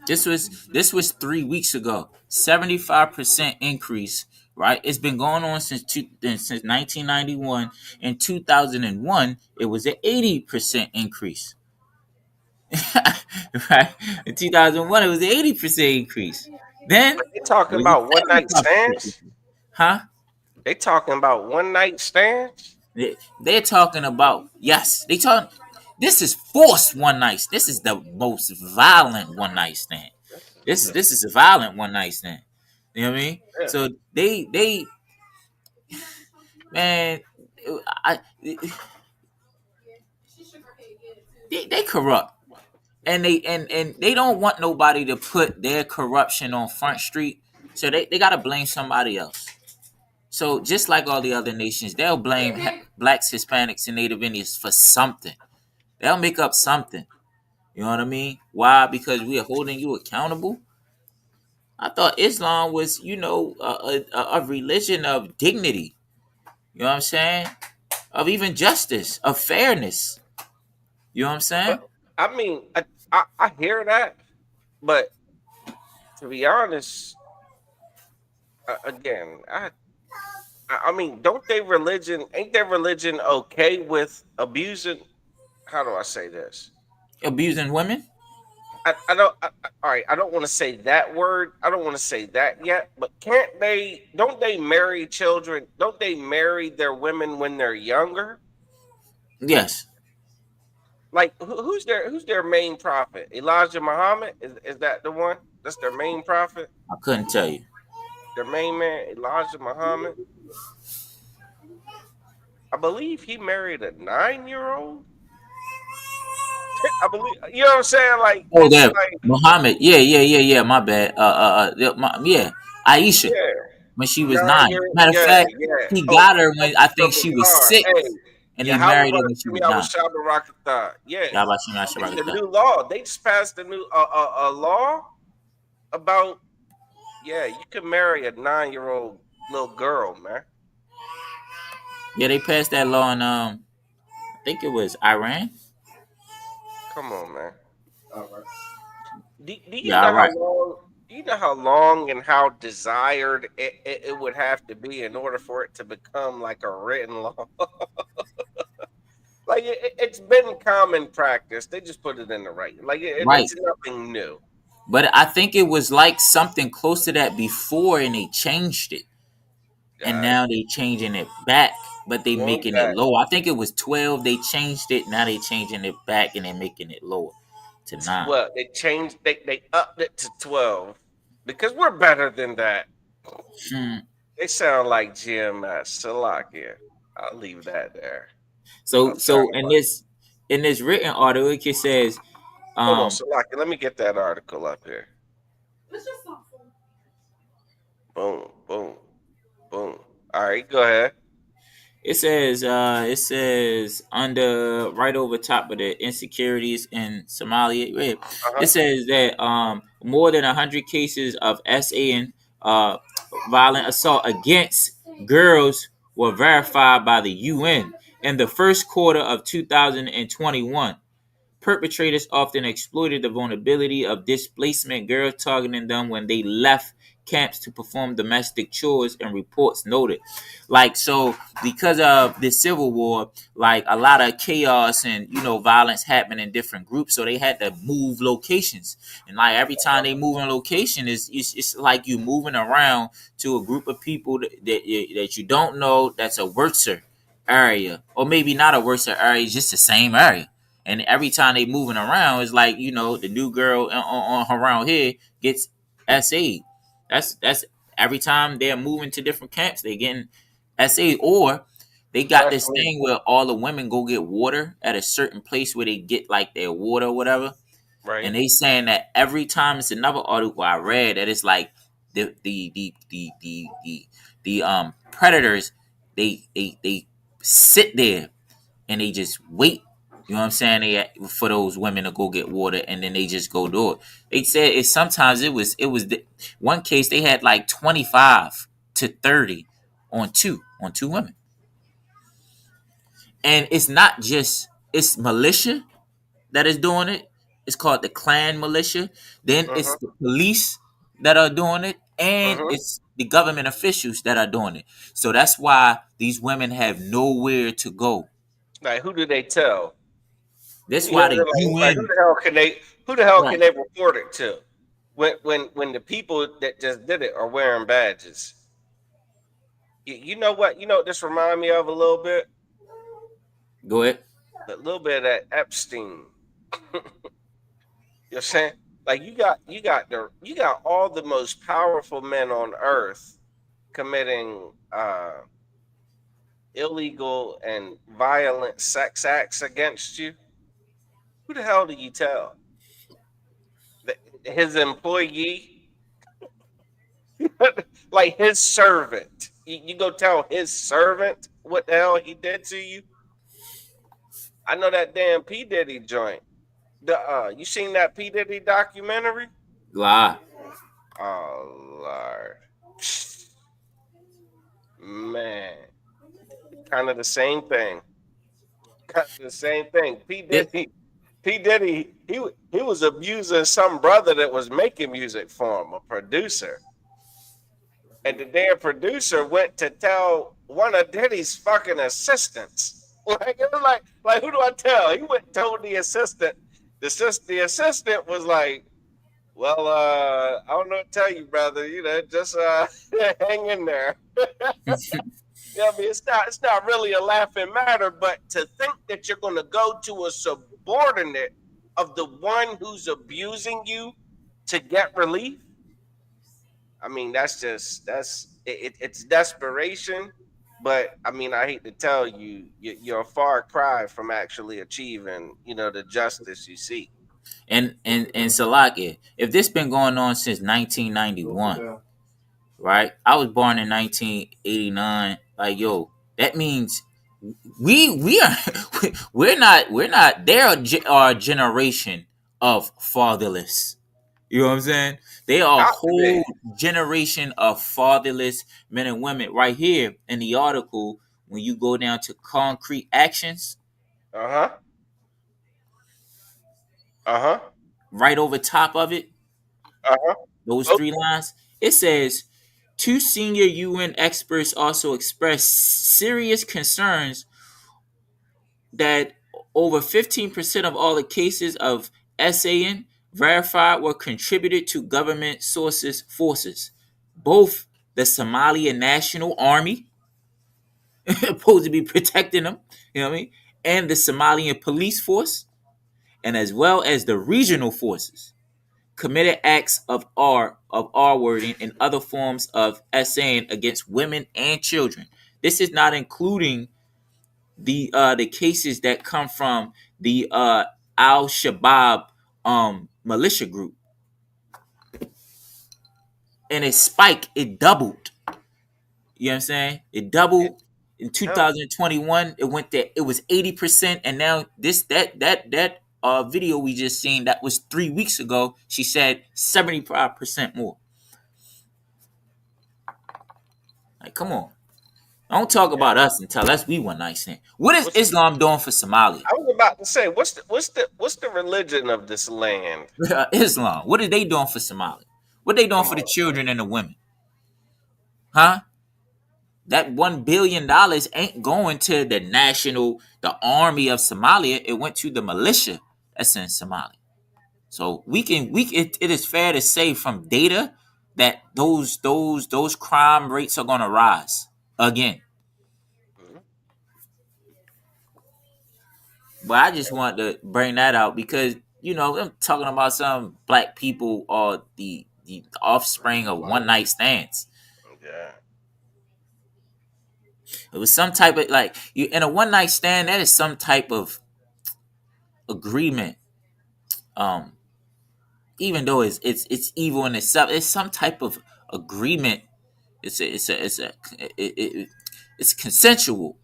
This was 3 weeks ago. 75% increase. Right. It's been going on since 1991. In 2001, it was an 80% increase. Right. In 2001, it was an 80% increase. Then They talking about one night stands. Huh? They talking about one night stands. They're talking about, yes. This is forced one night. This is the most violent one night stand. This is a violent one night stand. You know what I mean? Yeah. So they man, I they corrupt. And they don't want nobody to put their corruption on Front Street. So they gotta blame somebody else. So just like all the other nations, they'll blame blacks, Hispanics, and Native Indians for something. They'll make up something. You know what I mean? Why? Because we are holding you accountable. I thought Islam was, a religion of dignity. You know what I'm saying? Of even justice, of fairness. You know what I'm saying? But I mean, I hear that, but to be honest, again, I mean, don't they religion? Ain't their religion okay with abusing? How do I say this? Abusing women? I don't. All right, I don't want to say that word. I don't want to say that yet. But can't they? Don't they marry children? Don't they marry their women when they're younger? Yes. Like who's their main prophet? Elijah Muhammad, is that the one? That's their main prophet. I couldn't tell you. Their main man, Elijah Muhammad. I believe he married a 9-year-old. I believe, you know what I'm saying? Like, Oh, it's that like, Muhammad. Yeah. My bad. Yeah. Aisha, yeah, when she was 9. 9 years, Matter of yeah, fact, yeah. he Oh, got her when I think she was car. 6, Hey, and yeah, he how married about her when she was I 9. was Shabba Rocketha? Yeah, Y'all about to it's the Shabbat. new law. They just passed a new a law about, yeah, you can marry a 9-year-old little girl, man. Yeah, they passed that law in I think it was Iran. Come on, man. Do you Yeah, know how Iraq. long? Do you know how long and how desired it would have to be in order for it to become like a written law? Like it's been common practice. They just put it in the right. Like Right. it's nothing new. But I think it was like something close to that before, and they changed it, and now they changing it back, but they Going making it back. low. I think it was 12. They changed it. Now they changing it back, and they making it lower to 9. Well, they changed. They upped it to 12 because we're better than that. Hmm. They sound like GMS. Salakia. I'll leave that there. So I'm sorry. in this written article, it says, Hold on, Salakia. Let me get that article up here. Boom, boom, boom. All right, go ahead. it says under right over top of the insecurities in Somalia. Uh-huh. It says that more than 100 cases of SA uh violent assault against girls were verified by the UN in the first quarter of 2021. Perpetrators often exploited the vulnerability of displacement girls, targeting them when they left camps to perform domestic chores, and reports noted. Like, so because of the civil war, like a lot of chaos and violence happened in different groups, so they had to move locations. And like every time they move on location, it's like you moving around to a group of people that you don't know, that's a worser area, or maybe not a worser area, it's just the same area. And every time they moving around, it's like the new girl on around here gets SA. That's every time they're moving to different camps, they getting SA. Or they got this Especially, thing where all the women go get water at a certain place where they get like their water or whatever. right. And they saying that every time, it's another article I read that it's like the predators, they sit there and they just wait. You know what I'm saying? For those women to go get water, and then they just go do it. They said sometimes it was one case they had like 25 to 30 on two women, and it's not just it's militia that is doing it. It's called the clan militia. Then it's Uh-huh. the police that are doing it, and Uh-huh. it's the government officials that are doing it. So that's why these women have nowhere to go. Like who do they tell? That's You know, why they're the like UN. who the hell Right. can they report it to? When the people that just did it are wearing badges. You know what? You know what this remind me of a little bit? Go ahead. A little bit of that Epstein. You know what I'm saying? Like you got all the most powerful men on earth committing illegal and violent sex acts against you. Who the hell do you tell? His employee, like his servant. You go tell his servant what the hell he did to you. I know that damn P Diddy joint. You seen that P Diddy documentary? Lie. Oh Lord, man, kind of the same thing. Kind of the same thing. It, P Diddy, he was abusing some brother that was making music for him, a producer. And the damn producer went to tell one of Diddy's fucking assistants. Like it was like who do I tell? He went and told the assistant. The assistant was like, "Well, I don't know what to tell you, brother. You know, just hang in there." Yeah, I mean, it's not really a laughing matter, but to think that you're going to go to a subordinate of the one who's abusing you to get relief. I mean, it's desperation. But I mean, I hate to tell you, you're a far cry from actually achieving, the justice you seek. and Salaki, if this been going on since 1991, right? I was born in 1989. Like, yo, that means we are we're not our generation of fatherless. You know what I'm saying? They are a Got to be. whole generation of fatherless men and women. Right here in the article, when you go down to concrete actions, Uh huh. Uh huh. right over top of it, Uh huh. those Oh, three lines, it says two senior UN experts also expressed serious concerns that over 15% of all the cases of SAN verified were contributed to government forces. Both the Somalian National Army, supposed to be protecting them, you know what I mean, and the Somalian police force, and as well as the regional forces, committed acts of R wording and other forms of SAN against women and children. This is not including the cases that come from the Al Shabaab militia group, and it spiked. It doubled. You know what I'm saying? It doubled in yeah. 2021. It went there. It was 80%, and now that video we just seen that was 3 weeks ago. She said 75% more. Like, come on. Don't talk about us and tell us we one night stand. What is What's Islam doing for Somalia? I was about to say, what's the religion of this land? Islam. What are they doing for Somalia? What are they doing Come for the on. children and the women? Huh? That $1 billion ain't going to the army of Somalia. It went to the militia that's in Somalia. So it is fair to say from data that those crime rates are going to rise again. Mhm. But I just want to bring that out because I'm talking about some black people or the offspring of one night stands. Yeah. It was some type of like you in a one night stand. That is some type of agreement. Um, even though it's evil in itself, it's some type of agreement. It's consensual.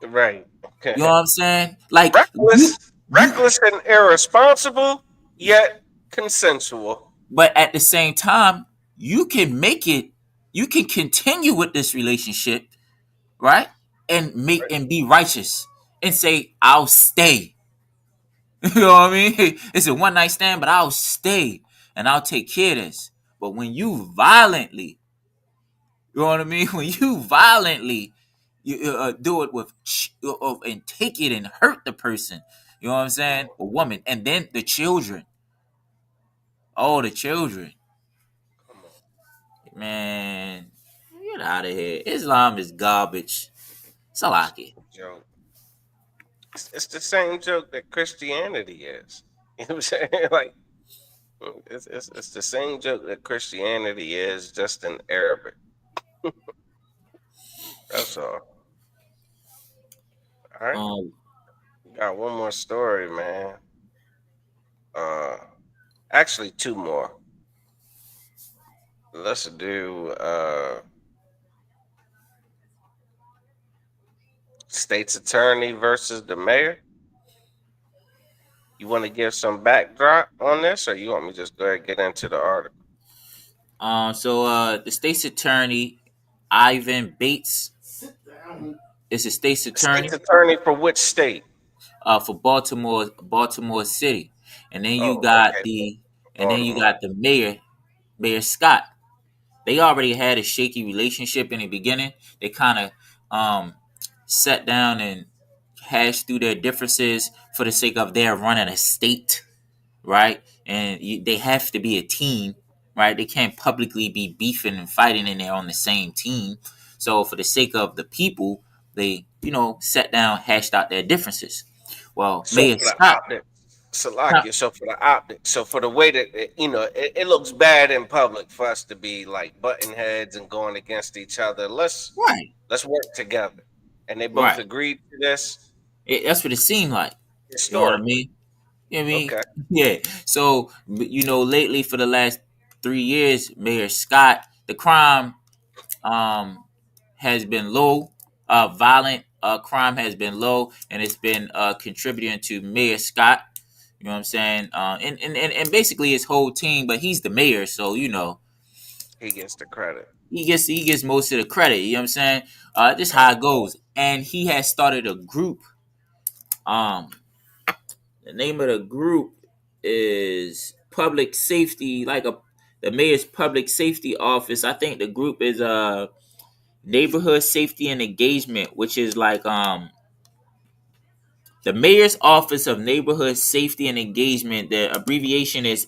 Right. You know what I'm saying? Like you, Reckless and irresponsible, yet consensual. but at the same time, you can make it. You can continue with this relationship, right? And make and be righteous and say, "I'll stay." You know what I mean? It's a one night stand, but I'll stay and I'll take care of this. But when you violently, you know what I mean? When you violently do it and take it and hurt the person, you know what I'm saying? A woman, and then the children. Oh, the children, Come on. man. Get out of here. Islam is garbage. Salaki. Joke. It's the same joke that Christianity is. You know what I'm saying? Like it's the same joke that Christianity is, just in Arabic. That's all. All right. Um, Got one more story, man. Actually two more. Let's do state's attorney versus the mayor. You want to give some backdrop on this, or you want me to just go ahead and get into the article? the state's attorney, Ivan Bates, is a state's attorney State's attorney for which state? for Baltimore City. And then you Oh, got okay. Baltimore. the mayor, Mayor Scott. They already had a shaky relationship in the beginning. They kind of sat down and hashed through their differences for the sake of their running a state, right? And they have to be a team, right? They can't publicly be beefing and fighting, and they're on the same team. So for the sake of the people, they sat down, hashed out their differences. Well, So Mayor for the Scott, optics, Salakia. So for the optics, so for the way that it looks bad in public for us to be like butting heads and going against each other. right, Let's work together. And they both right. agreed to this. That's what it seemed like. You know what I Historically. mean? You know what I mean? Okay. Yeah. So, lately for the last 3 years, Mayor Scott, the crime has been low. Violent crime has been low, and it's been contributing to Mayor Scott. You know what I'm saying? And basically his whole team, but he's the mayor, so He gets the credit. he gets most of the credit. You know what I'm saying? Just how it goes. And he has started a group. Um, the name of the group is Public Safety, the mayor's public safety office. I think the group is Neighborhood Safety and Engagement, which is the mayor's office of Neighborhood Safety and Engagement. The abbreviation is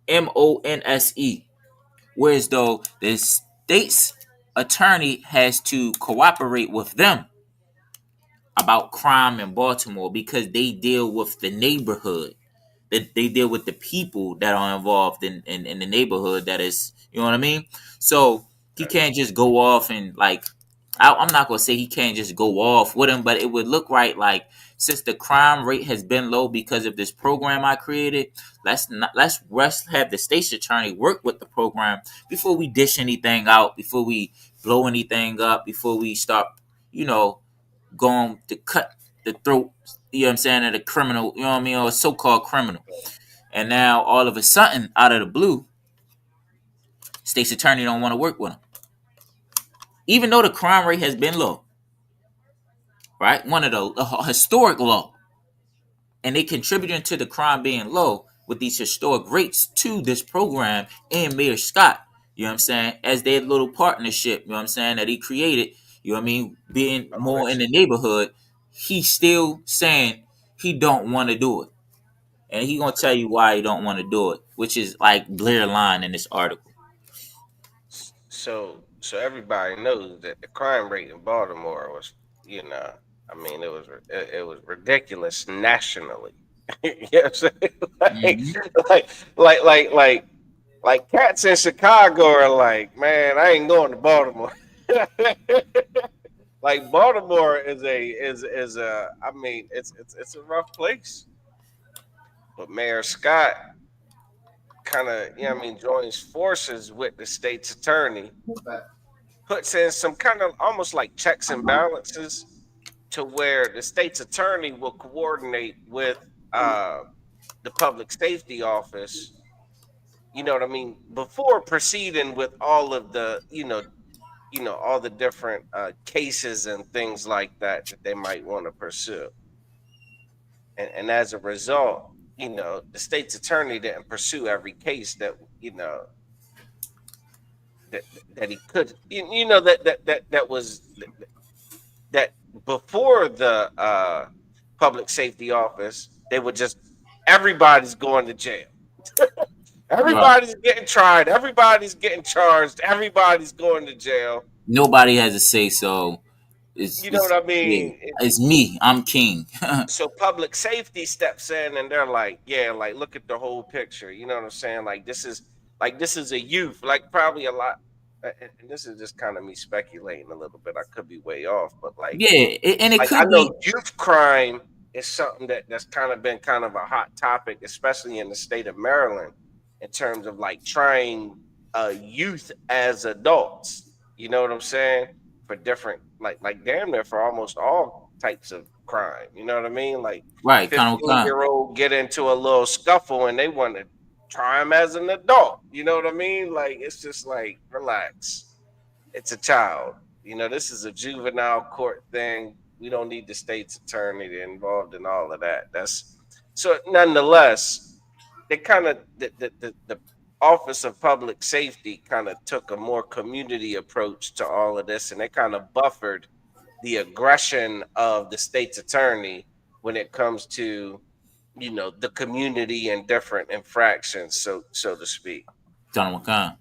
MONSE. Whereas though the state's attorney has to cooperate with them about crime in Baltimore because they deal with the neighborhood. That they deal with the people that are involved in the neighborhood. That is, you know what I mean? So he can't just go off and I'm not gonna say he can't just go off with him, but it would look right. Like, since the crime rate has been low because of this program I created, let's have the state's attorney work with the program before we dish anything out, before we blow anything up, before we start, going to cut the throat, you know what I'm saying, of the criminal, you know what I mean, or a so-called criminal. And now all of a sudden, out of the blue, state's attorney don't want to work with him, even though the crime rate has been low, right? One of the historic low, and they contributing to the crime being low with these historic rates to this program and Mayor Scott. You know what I'm saying? As their little partnership, you know what I'm saying, that he created. You know what I mean? Being more in the neighborhood, he's still saying he don't want to do it. And he gonna tell you why he don't want to do it, which is like Blair line in this article. So everybody knows that the crime rate in Baltimore was, I mean, it was ridiculous nationally. You know what I'm saying? Mm-hmm. Like cats in Chicago are like, man, I ain't going to Baltimore. Like Baltimore is I mean, it's a rough place. But Mayor Scott kind of, joins forces with the state's attorney, puts in some kind of almost like checks and balances to where the state's attorney will coordinate with the public safety office, you know what I mean, before proceeding with all of the, all the different cases and things like that they might want to pursue. And as a result, the state's attorney didn't pursue every case that, that he could, that was that before the public safety office, they would just, everybody's going to jail. Everybody's getting tried. Everybody's getting charged. Everybody's going to jail. Nobody has a say so. You know what I Yeah, mean? it's me. I'm king. So public safety steps in and they're like, yeah, like look at the whole picture. You know what I'm saying? This is a youth, like probably a lot. And this is just kind of me speculating a little bit. I could be way off, but Yeah, and it I could know be youth crime is something that's kind of been kind of a hot topic, especially in the state of Maryland, in terms of like trying youth as adults. You know what I'm saying? For different, like damn near for almost all types of crime. You know what I mean? Like right. Kind of, 15-year-old get into a little scuffle and they want to try him as an adult. You know what I mean? Like it's just like relax. It's a child. You know, this is a juvenile court thing. We don't need the state's attorney to involved in all of that. That's so nonetheless, they kind of the Office of Public Safety kind of took a more community approach to all of this, and they kind of buffered the aggression of the state's attorney when it comes to the community and different infractions, so to speak. kind.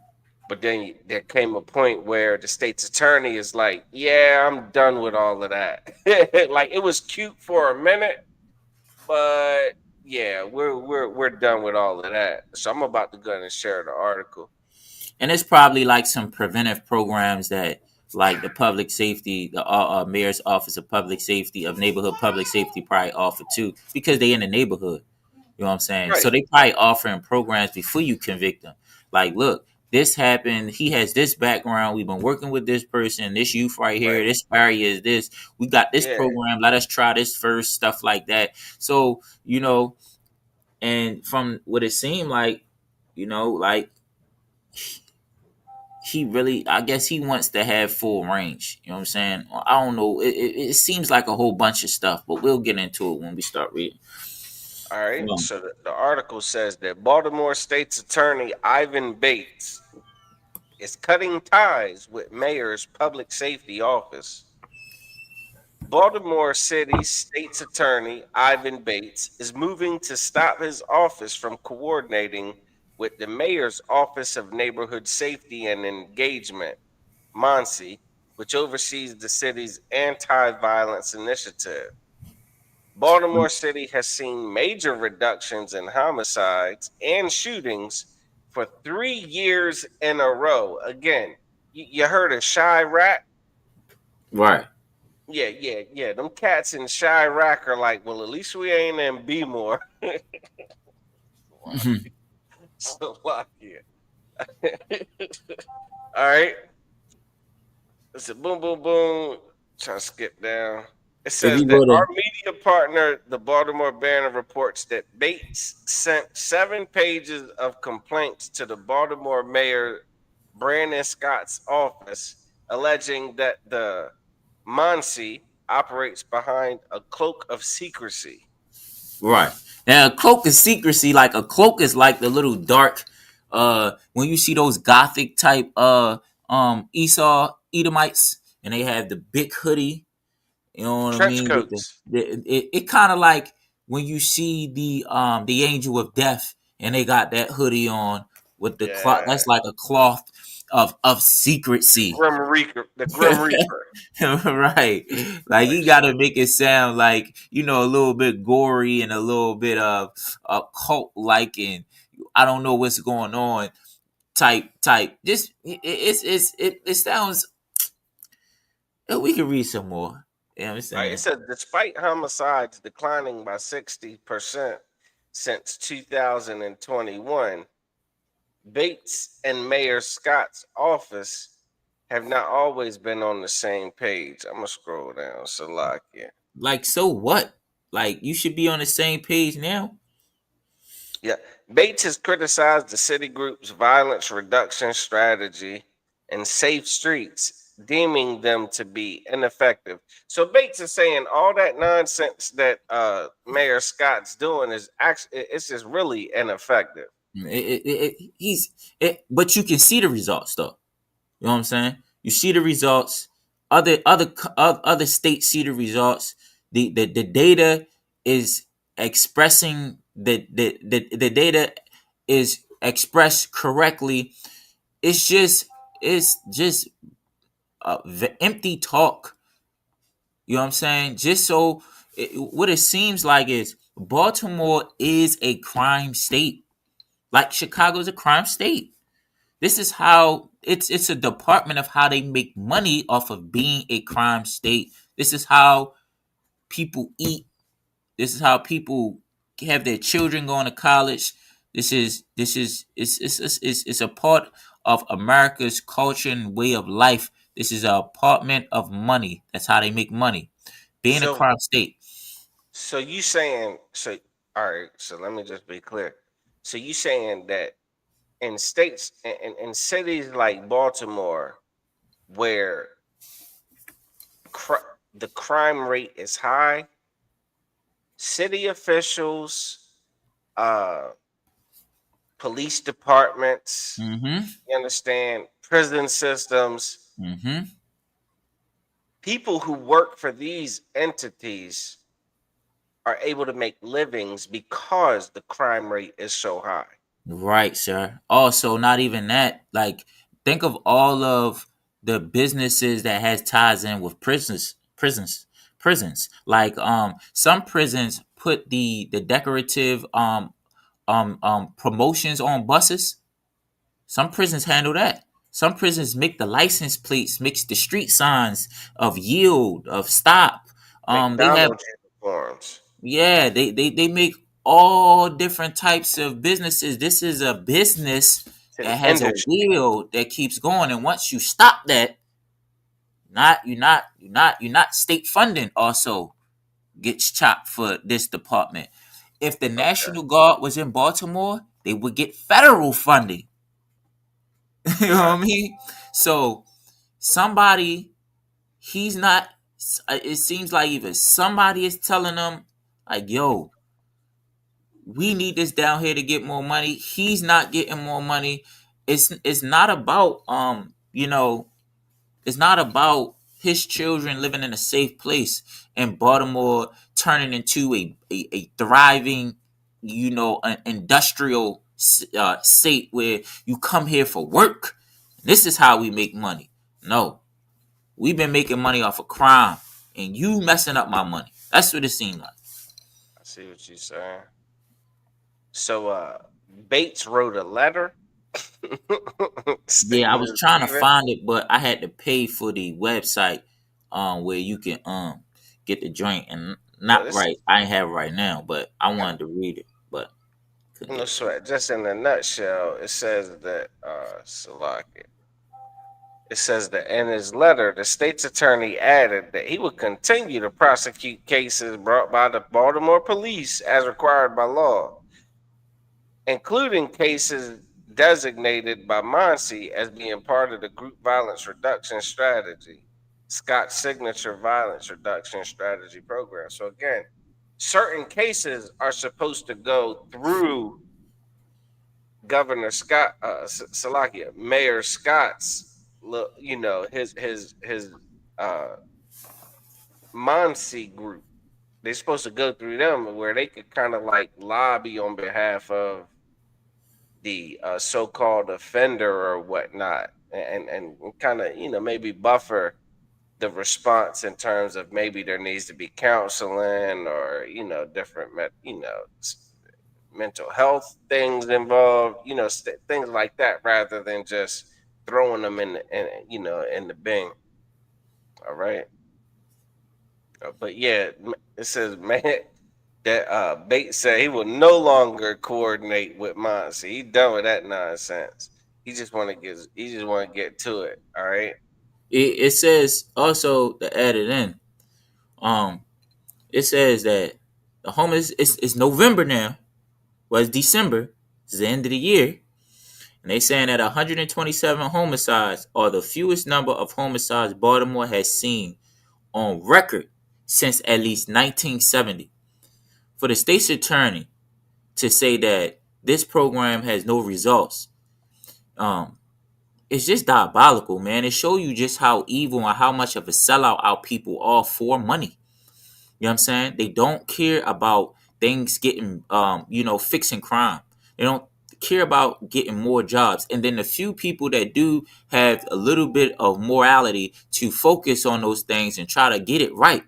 But then there came a point where the state's attorney is like, "Yeah, I'm done with all of that." Like it was cute for a minute, but yeah, we're done with all of that. So I'm about to go ahead and share the article. And it's probably like some preventive programs that, like the public safety, the mayor's office of public safety of neighborhood public safety probably offer too, because they in the neighborhood. You know what I'm saying? Right. So they probably offering programs before you convict them. Like, look, this happened. He has this background. We've been working with this person. This youth right here. Right. This area is this. We got this Yeah. program. Let us try this first. Stuff like that. So and from what it seemed like, like he really, I guess he wants to have full range. You know what I'm saying? I don't know. It seems like a whole bunch of stuff, but we'll get into it when we start reading. All right. So the article says that Baltimore State's Attorney Ivan Bates is cutting ties with Mayor's Public Safety Office. Baltimore City State's Attorney Ivan Bates is moving to stop his office from coordinating with the Mayor's Office of Neighborhood Safety and Engagement, MONSE, which oversees the city's anti-violence initiative. Baltimore City has seen major reductions in homicides and shootings for 3 years in a row. Again, you heard of Chirac? Right. Yeah. Them cats in Chirac are like, well, at least we ain't in B-more. So lock here. All right. It's a boom, boom, boom. Trying to skip down. It says that our media partner, the Baltimore Banner, reports that Bates sent 7 pages of complaints to the Baltimore Mayor Brandon Scott's office, alleging that the MONSE operates behind a cloak of secrecy. Right. Now, a cloak of secrecy, like a cloak is like the little dark, when you see those gothic type Esau Edomites, and they have the big hoodie. You know what I Trench mean? coats. It kind of like when you see the angel of death, and they got that hoodie on with the cloth. That's like a cloth of secrecy. Grim Reaper, the Grim Reaper. Right. Like you gotta make it sound like, a little bit gory and a little bit of cult like, and I don't know what's going on type. Just it sounds. We can read some more. You know what I'm saying? It says despite homicides declining by 60% since 2021, Bates and Mayor Scott's office have not always been on the same page. I'm gonna scroll down. Salakia. Like, so what? Like, you should be on the same page now. Yeah. Bates has criticized the Citigroup's violence reduction strategy and safe streets, deeming them to be ineffective. So Bates is saying all that nonsense that Mayor Scott's doing is just really ineffective. But you can see the results, though. You know what I'm saying? You see the results. Other states see the results. The data is expressing the data is expressed correctly, it's just empty talk. You know what I'm saying? Just so what it seems like is Baltimore is a crime state, like Chicago is a crime state. This is how it's a department of how they make money off of being a crime state. This is how people eat. This is how people have their children going to college. It's a part of America's culture and way of life. This is an apartment of money. That's how they make money. Being a So, crime state. so you saying so? All right. So let me just be clear. So you saying that in states in cities like Baltimore, where the crime rate is high, city officials, uh, police departments, Mm-hmm. you understand, prison systems, Mm-hmm. people who work for these entities are able to make livings because the crime rate is so high. Right, sir. Also, not even that. Like, think of all of the businesses that has ties in with prisons. Like, some prisons put the decorative promotions on buses. Some prisons handle that. Some prisons make the license plates, makes the street signs of yield, of stop. They have, McDonald's uniforms. yeah, they make all different types of businesses. This is a business It's an that has a industry. wheel that keeps going, and once you stop that, you're not state funding also gets chopped for this department. If the Okay. National Guard was in Baltimore, they would get federal funding. You know what I mean? So somebody, he's not. It seems like either somebody is telling them, like, "Yo, we need this down here to get more money." He's not getting more money. It's not about it's not about his children living in a safe place and Baltimore turning into a thriving, an industrial state where you come here for work. This is how we make money. No, we've been making money off of crime, and you messing up my money. That's what it seemed like. I see what you're saying. So Bates wrote a letter Yeah, I stating was his trying to grievance. find it, but I had to pay for the website where you can get the joint, and Well, not this right. I ain't have it right now, but I yeah, wanted to read it, but couldn't no get it. sweat. Just in a nutshell, it says that Salaki. It says that in his letter, the state's attorney added that he would continue to prosecute cases brought by the Baltimore police as required by law, including cases designated by Monsi as being part of the group violence reduction strategy, Scott's signature violence reduction strategy program. So again, certain cases are supposed to go through Governor Scott, Salakia, Mayor Scott's, his uh, Monsi group. They're supposed to go through them where they could kind of like lobby on behalf of the so-called offender or whatnot, and kind of maybe buffer the response in terms of maybe there needs to be counseling or different mental health things involved, things like that, rather than just throwing them in the bin. All right. But yeah, it says man that Bates said he will no longer coordinate with Monsi. He done with that nonsense. He just want to get to it. All right. It says also to add it in. Um, it says that the homeless it's November now. Well, it's December. It's the end of the year. And they saying that 127 homicides are the fewest number of homicides Baltimore has seen on record since at least 1970. For the state's attorney to say that this program has no results, um, it's just diabolical, man. It show you just how evil and how much of a sellout our people are for money. You know what I'm saying? They don't care about things getting, fixing crime. They don't care about getting more jobs. And then the few people that do have a little bit of morality to focus on those things and try to get it right.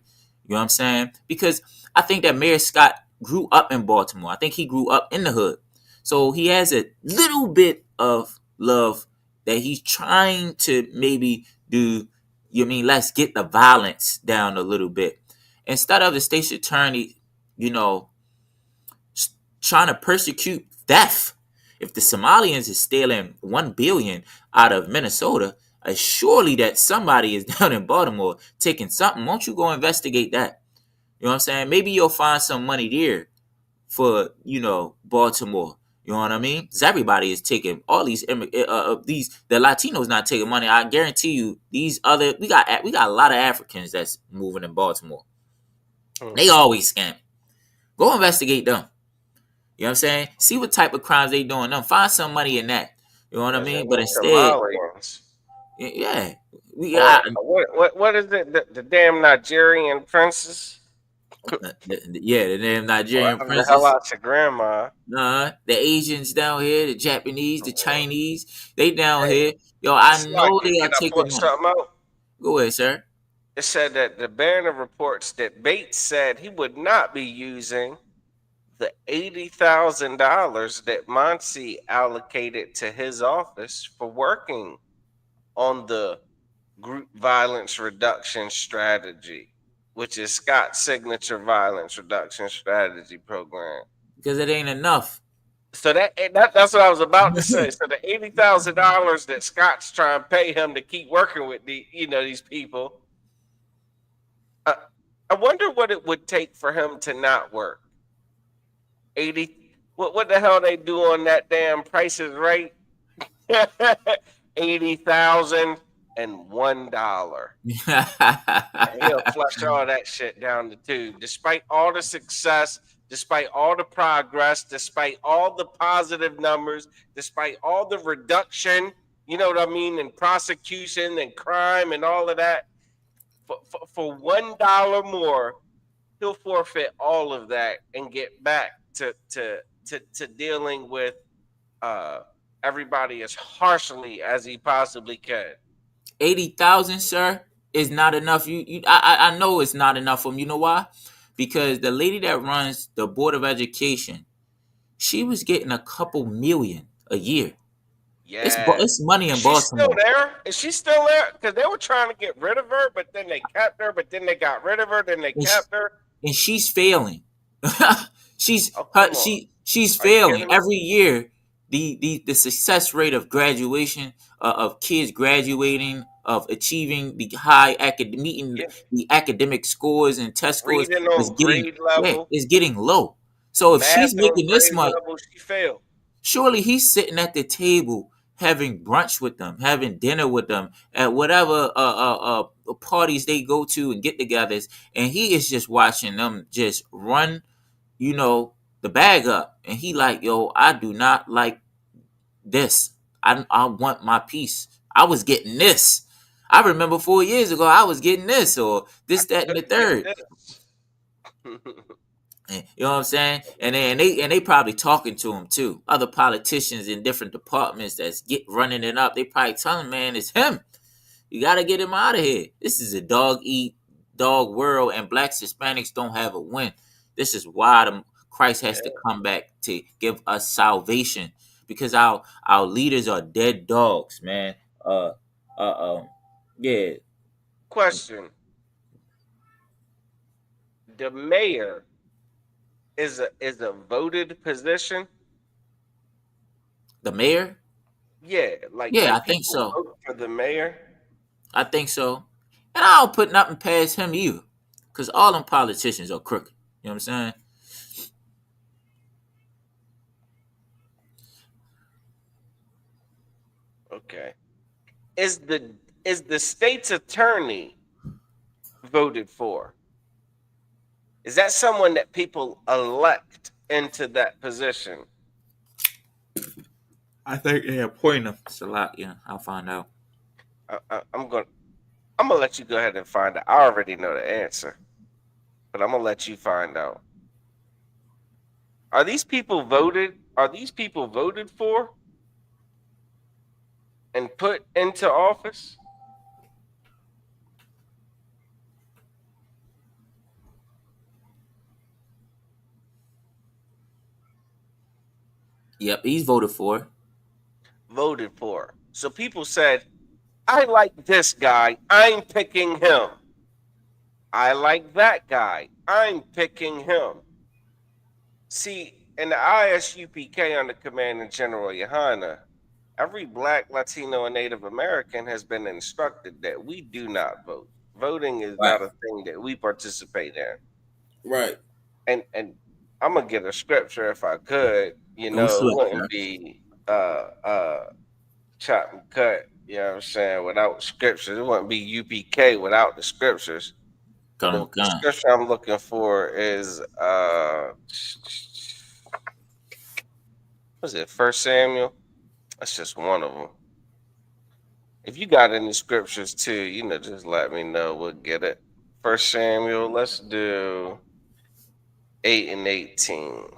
You know what I'm saying? Because I think that Mayor Scott grew up in Baltimore. I think he grew up in the hood. So he has a little bit of love that he's trying to maybe do. You mean, let's get the violence down a little bit. Instead of the state's attorney, you know, trying to persecute theft. If the Somalians is stealing 1 billion out of Minnesota, surely that somebody is down in Baltimore taking something. Won't you go investigate that? You know what I'm saying? Maybe you'll find some money there for, you know, Baltimore. You know what I mean? Because everybody is taking all these the Latinos not taking money. I guarantee you, these other we got a lot of Africans that's moving in Baltimore. They always scam. Go investigate them. You know what I'm saying? See what type of crimes they doing. Them find some money in that. You know what I mean? But instead, Somalians. yeah, we Or got what is it? The damn Nigerian princes? the damn Nigerian Or the hell princes. out your grandma. The Asians down here, the Japanese, the Chinese, they down Hey, here. Yo, I know Slocky, they are can I taking point money. something out? Go ahead, sir. It said that the Banner reports that Bates said he would not be using the $80,000 that Monsi allocated to his office for working on the group violence reduction strategy, which is Scott's signature violence reduction strategy program. Because it ain't enough. So that's what I was about to say. So the $80,000 that Scott's trying to pay him to keep working with these people. I wonder what it would take for him to not work. 80. What the hell they do on that damn Price is Right? $80,001. And he'll flush all that shit down the tube. Despite all the success, despite all the progress, despite all the positive numbers, despite all the reduction, you know what I mean, in prosecution and crime and all of that, for $1 more, he'll forfeit all of that and get back to dealing with everybody as harshly as he possibly can. 80,000, sir, is not enough. I know it's not enough for him. You know why? Because the lady that runs the Board of Education, she was getting a couple million a year. Yeah, It's money in She's Baltimore. still there. Is she still there? Because they were trying to get rid of her, but then they kept her. But then they got rid of her. Then they kept her. And she's failing. she's Are you failing kidding me? every year. The success rate of graduation, of kids graduating, of achieving the meeting Yeah. the academic scores and test scores Reading is on grade level, is getting low. So if math she's on making this grade much, level, she failed. surely he's sitting at the table having brunch with them, having dinner with them at whatever parties they go to and get-togethers, and he is just watching them just run, the bag up, and he like, yo, I do not like this. I want my piece. I was getting this. I remember 4 years ago I was getting this or this, that, and the third. You know what I'm saying? And they probably talking to him too. Other politicians in different departments that's running it up. They probably telling him, man, it's him. You gotta get him out of here. This is a dog eat dog world, and blacks, Hispanics don't have a win. This is why Christ has to come back to give us salvation, because our leaders are dead dogs, man. Yeah. Question: the mayor is a voted position? The mayor? Yeah, like Yeah, can I think people so. vote for the mayor? I think so. And I don't put nothing past him either, because all them politicians are crooked. You know what I'm saying? Okay. Is the state's attorney voted for? Is that someone that people elect into that position? I think they appoint him. It's a lot. Yeah, I'll find out. I'm gonna let you go ahead and find out. I already know the answer, but I'm gonna let you find out. Are these people voted are these people voted for and put into office? Yep, he's voted for. Voted for. So people said, I like this guy, I'm picking him. I like that guy, I'm picking him. See, in the ISUPK under Commander General Yohana, every Black, Latino, and Native American has been instructed that we do not vote. Voting is Right. not a thing that we participate in. Right. And I'm gonna get a scripture if I could. You Go know, it sweat, wouldn't sir. be chop and cut. You know what I'm saying? Without scriptures, it wouldn't be UPK without the scriptures. The Con. scripture I'm looking for is what's it? 1 Samuel. That's just one of them. If you got any scriptures too, you know, just let me know. We'll get it. 1 Samuel. Let's do 8 and 18.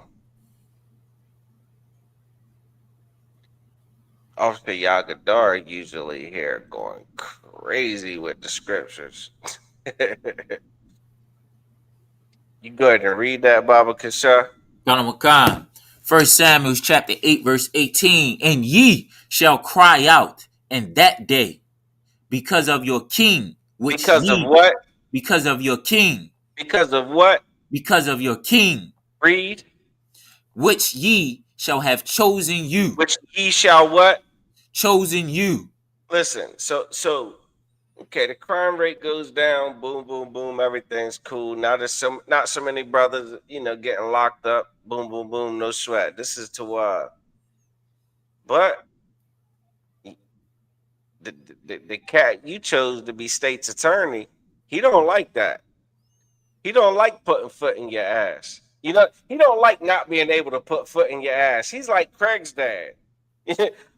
Officer Yagadar usually here going crazy with the scriptures. You go ahead and read that, Baba Kasha. Con. 1 Samuel chapter 8, verse 18. And ye shall cry out in that day because of your king, which Because of ye, what? because of your king, Because of what? because of your king, Read. which ye shall have chosen you, Which ye shall what? chosen you. Listen, so okay, the crime rate goes down, boom, boom, boom, everything's cool. Now there's not so many brothers, you know, getting locked up, boom, boom, boom, no sweat. This is to but the cat you chose to be state's attorney, he don't like that. He don't like putting foot in your ass. You know, he don't like not being able to put foot in your ass. He's like Craig's dad.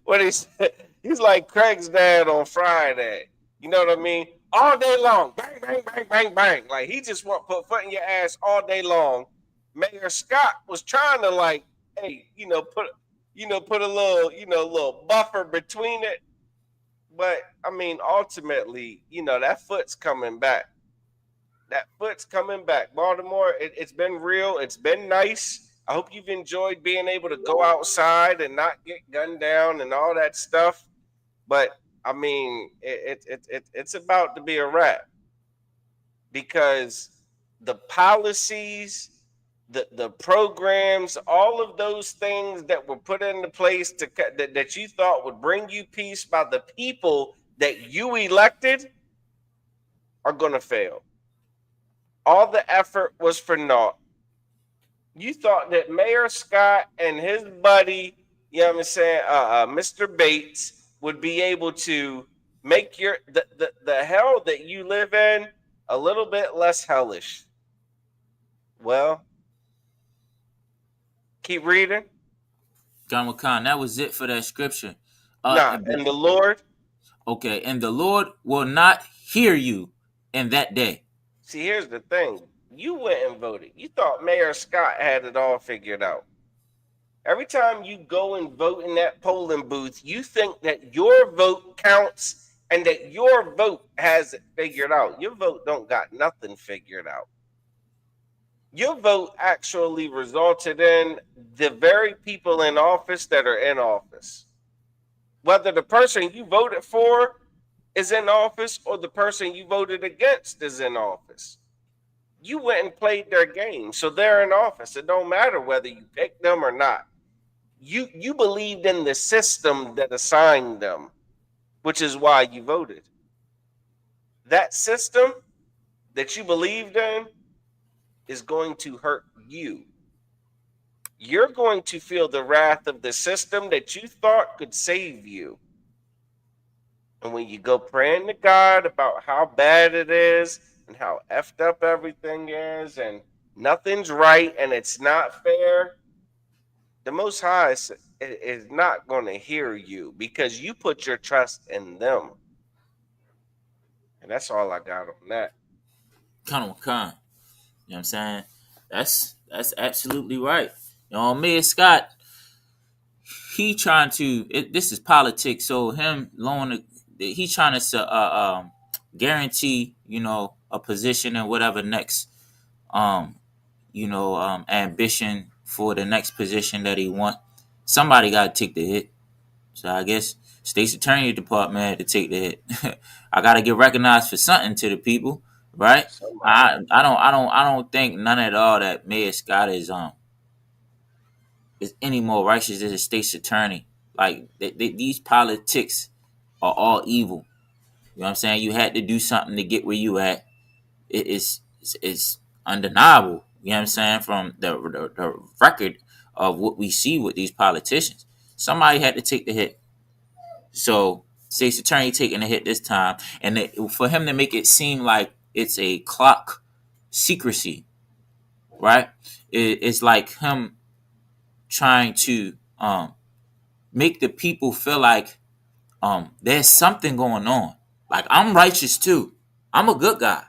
What he said, he's like Craig's dad on Friday. You know what I mean? All day long, bang, bang, bang, bang, bang. Like he just want to put foot in your ass all day long. Mayor Scott was trying to like, hey, put a little, little buffer between it. But I mean, ultimately, that foot's coming back. That foot's coming back. Baltimore, it's been real. It's been nice. I hope you've enjoyed being able to go outside and not get gunned down and all that stuff. But I mean, it's about to be a wrap because the policies, the programs, all of those things that were put into place that you thought would bring you peace by the people that you elected are going to fail. All the effort was for naught. You thought that Mayor Scott and his buddy, you know what I'm saying, Mr. Bates, would be able to make the hell that you live in a little bit less hellish. Well, keep reading. Khan, that was it for that scripture. And the Lord. Okay, and the Lord will not hear you in that day. See, here's the thing. You went and voted. You thought Mayor Scott had it all figured out. Every time you go and vote in that polling booth, you think that your vote counts and that your vote has it figured out. Your vote don't got nothing figured out. Your vote actually resulted in the very people in office that are in office. Whether the person you voted for is in office or the person you voted against is in office. You went and played their game, so they're in office. It don't matter whether you picked them or not. You believed in the system that assigned them, which is why you voted. That system that you believed in is going to hurt you. You're going to feel the wrath of the system that you thought could save you. And when you go praying to God about how bad it is and how effed up everything is and nothing's right and it's not fair, the Most High is not going to hear you because you put your trust in them. And that's all I got on that. Khan. You know what I'm saying? That's absolutely right. Mayor Scott, he trying to. This is politics. So him loan, he's trying to guarantee, a position in whatever next, ambition for the next position that he want. Somebody got to take the hit. So I guess state's attorney department had to take the hit. I got to get recognized for something to the people, right? Somebody. I don't think none at all that Mayor Scott is any more righteous as a state's attorney. Like these politics are all evil. You know what I'm saying? You had to do something to get where you at. It's undeniable. You know what I'm saying? From the record of what we see with these politicians, somebody had to take the hit. So state's attorney taking the hit this time, and for him to make it seem like it's a clock secrecy, right? It's like him trying to make the people feel like there's something going on. Like, I'm righteous too. I'm a good guy.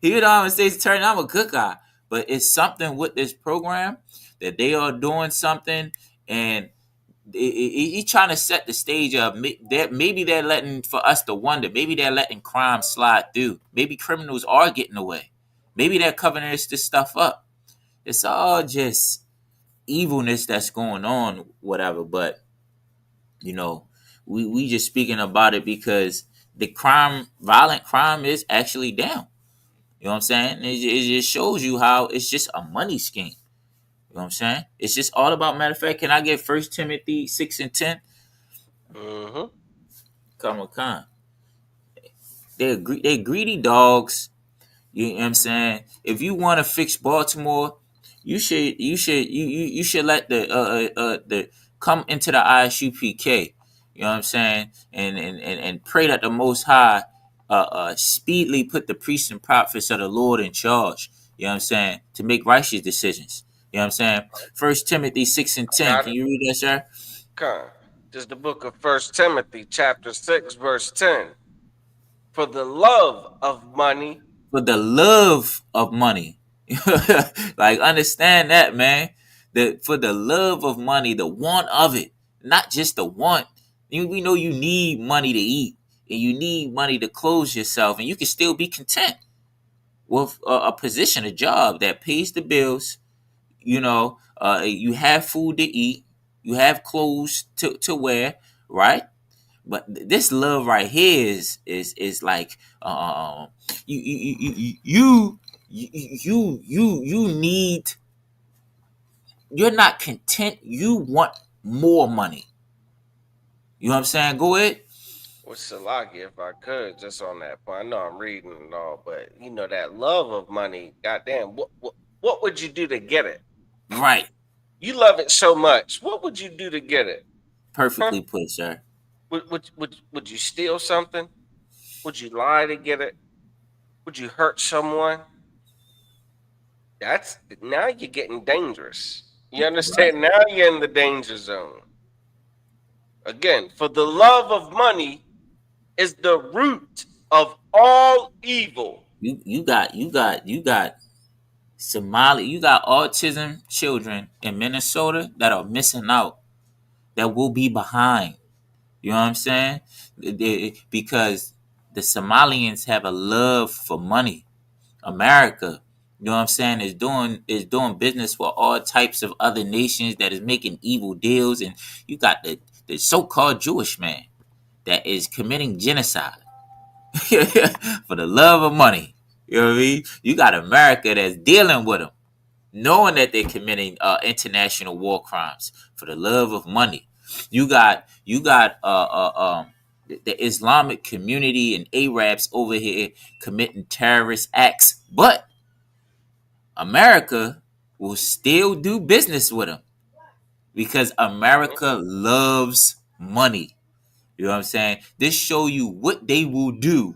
Even though I'm a state's attorney, I'm a good guy. But it's something with this program that they are doing something, and he's trying to set the stage up. Maybe they're letting for us to wonder. Maybe they're letting crime slide through. Maybe criminals are getting away. Maybe they're covering this stuff up. It's all just evilness that's going on, whatever. But we just speaking about it because the violent crime is actually down. You know what I'm saying? It just shows you how it's just a money scheme. You know what I'm saying? It's just all about. Matter of fact, can I get 1 Timothy 6:10? Mm-hmm. Come on. They're greedy dogs. You know what I'm saying? If you want to fix Baltimore, you should let the come into the ISUPK. You know what I'm saying? And pray that the Most High speedily put the priests and prophets of the Lord in charge. You know what I'm saying? To make righteous decisions. You know what I'm saying? 1 Timothy 6:10. Got Can it. you read that, sir? Come. This is the book of 1 Timothy, chapter 6, verse 10. For the love of money. For the love of money. Like, understand that, man. For the love of money, the want of it, not just the want. We know you need money to eat, and you need money to clothe yourself, and you can still be content with a position, a job that pays the bills. You have food to eat, you have clothes to wear, right? But this love right here is like you need. You're not content. You want more money. You know what I'm saying? Go ahead. With Salaki, if I could, just on that point. I know I'm reading and all, but that love of money, goddamn, what would you do to get it? Right. You love it so much. What would you do to get it? Perfectly put, sir. Would you steal something? Would you lie to get it? Would you hurt someone? Now you're getting dangerous. You understand? Right. Now you're in the danger zone. Again, for the love of money is the root of all evil. You got Somali, you got autism children in Minnesota that are missing out, that will be behind. You know what I'm saying? Because the Somalians have a love for money. America, you know what I'm saying, is doing business with all types of other nations that is making evil deals, and you got the so-called Jewish man that is committing genocide for the love of money. You know what I mean? You got America that's dealing with them, knowing that they're committing international war crimes for the love of money. You got the Islamic community and Arabs over here committing terrorist acts, but America will still do business with them because America loves money. You know what I'm saying? This show you what they will do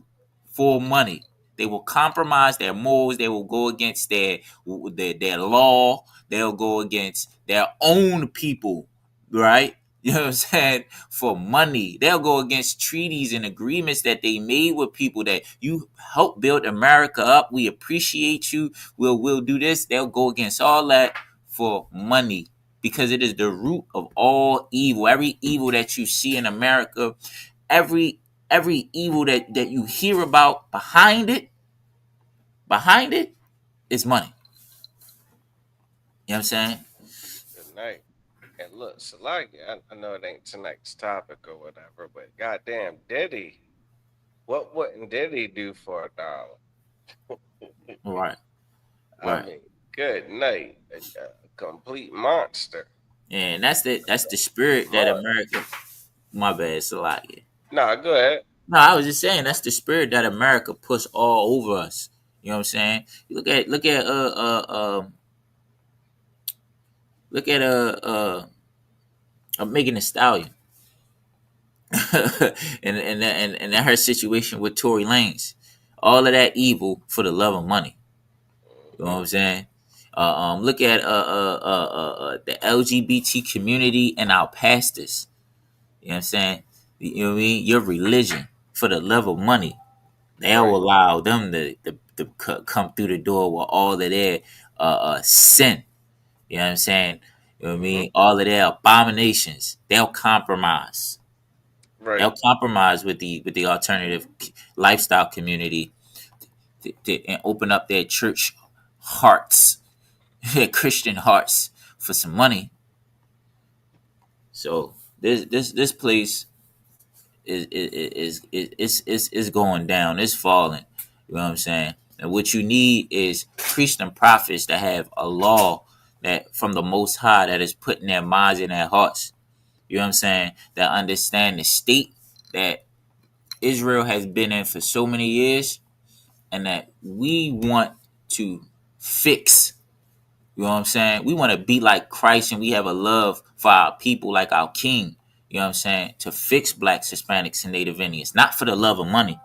for money. They will compromise their morals. They will go against their law. They'll go against their own people, right? You know what I'm saying? For money. They'll go against treaties and agreements that they made with people that you helped build America up. We appreciate you. We'll do this. They'll go against all that for money. because it is the root of all evil. Every evil that you see in America, every evil that you hear about, behind it is money. You know what I'm saying? Good night. And look, Salagi, I know it ain't tonight's topic or whatever, but goddamn, Diddy, what wouldn't Diddy do for $1? Right. I Right. mean, good night, a complete monster. And that's the spirit that Monster. America. My bad, Salaki. Nah, go ahead. No, I was just saying that's the spirit that America puts all over us. You know what I'm saying? You look at Megan Thee Stallion, and her situation with Tory Lanez. All of that evil for the love of money. You know what I'm saying? Look at the LGBT community and our pastors. You know what I'm saying? You know what I mean? Your religion for the love of money. They'll Right. allow them to come through the door with all of their sin. You know what I'm saying? You know what I Mm-hmm. mean? All of their abominations. They'll compromise. Right. They'll compromise with the alternative lifestyle community and open up their church hearts, their Christian hearts for some money. So this place is going down. It's falling. You know what I'm saying? And what you need is priests and prophets that have a law that from the Most High that is put in their minds and their hearts. You know what I'm saying? That understand the state that Israel has been in for so many years, and that we want to fix. You know what I'm saying? We want to be like Christ, and we have a love for our people like our King. You know what I'm saying? To fix blacks, Hispanics, and Native Indians, not for the love of money.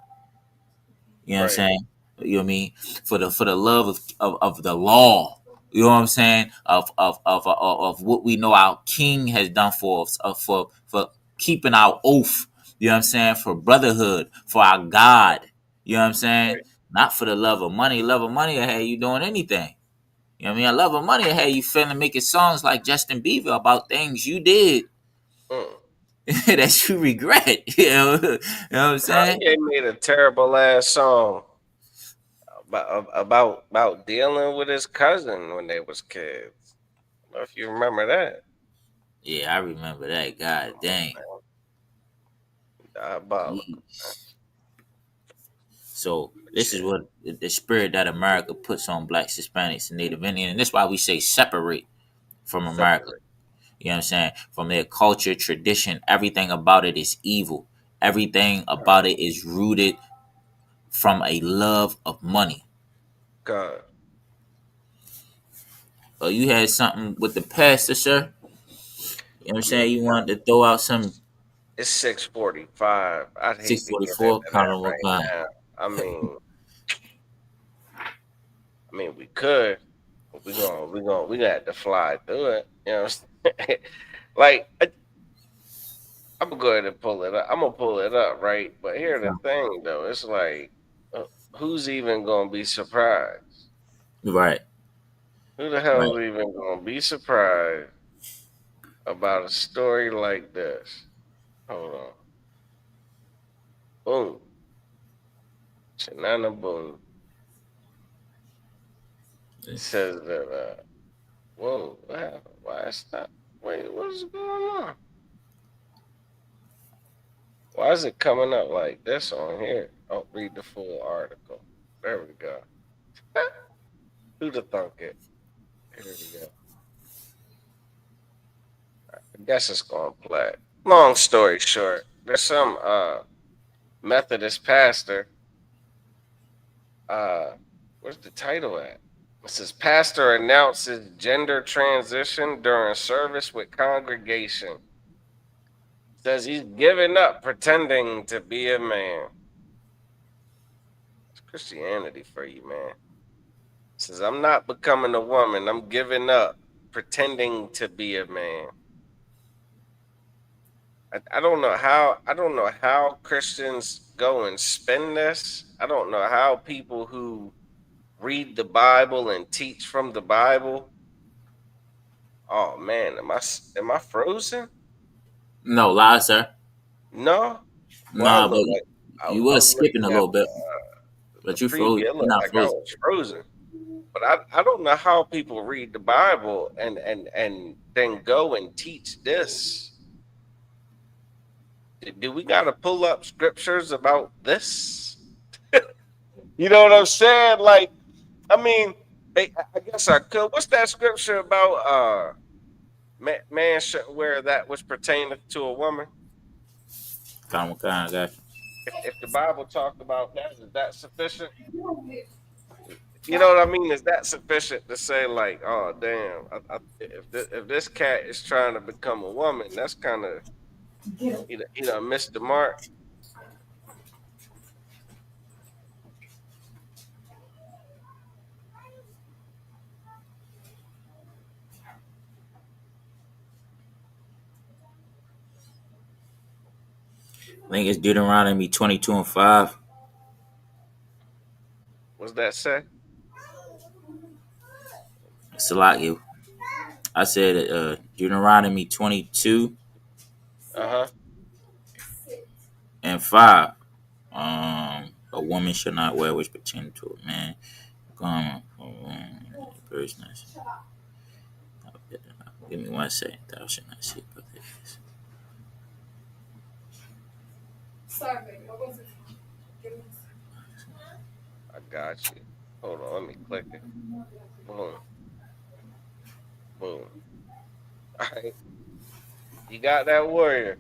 You know what I'm Right. saying? You know what I mean? For the love of the law. You know what I'm saying? Of what we know our King has done for us, for keeping our oath. You know what I'm saying? For brotherhood, for our God. You know what I'm saying? Right. Not for the love of money. Love of money will have you doing anything. You know what I mean? I love of money will have you feeling making songs like Justin Bieber about things you did Mm. that you regret. You know what I'm saying? Kanye made a terrible ass song about dealing with his cousin when they was kids. I don't know if you remember that. Yeah, I remember that. God dang. Diabolical. Jeez. So this is Shit. what the spirit that America puts on blacks, Hispanics, and Native Indian. And that's why we say separate from America. Separate. You know what I'm saying? From their culture, tradition, everything about it is evil. Everything about it is rooted from a love of money. God. You had something with the pastor, sir? You know what I'm I mean, saying? You wanted to throw out some it's 6:45. I'd hate to get 644 into that Colonel right McCon. now. I mean, we could. But we gonna have to fly through it. You know what I'm saying? Like, I'm gonna go ahead and pull it up. I'm gonna pull it up, right? But here's the thing, though. It's like, uh, who's even gonna be surprised? Right, Who the hell right. is even gonna be surprised about a story like this? Hold on. Boom. Shanana boom. It says that whoa, what happened? Why it stopped? Wait, what's going on? Why is it coming up like this on here? Oh, read the full article. There we go. Who'd have thunk it? Here we go. I guess it's gonna play. Long story short, there's some Methodist pastor. Uh where's the title at? It says pastor announces gender transition during service with congregation. Says he's giving up pretending to be a man. It's Christianity for you, man. Says I'm not becoming a woman. I'm giving up pretending to be a man. I don't know how Christians go and spend this. I don't know how people who read the Bible and teach from the Bible Oh man, am I frozen? No, lie, sir. No. Well, I Nah, but look like you I was was skipping a looking at little bit, the but you froze. preview. It You're looked not like I frozen. was frozen. But I don't know how people read the Bible and then go and teach this. Do we got to pull up scriptures about this? You know what I'm saying? Like, I mean, I guess I could. What's that scripture about? Man shouldn't wear that which pertaineth to a woman. Kind of, got you. If the Bible talked about that, is that sufficient? You know what I mean? Is that sufficient to say like, oh damn, if this cat is trying to become a woman, that's kind of missed the mark. I think it's Deuteronomy 22:5. What's that say? It's a lot, you. I said Deuteronomy 22 Uh huh. and 5. A woman shall not wear which pertain to a man. Business. Give me 1 second. Thou shalt not see but this. I got you. Hold on, let me click it. Boom, boom. All right, you got that warrior.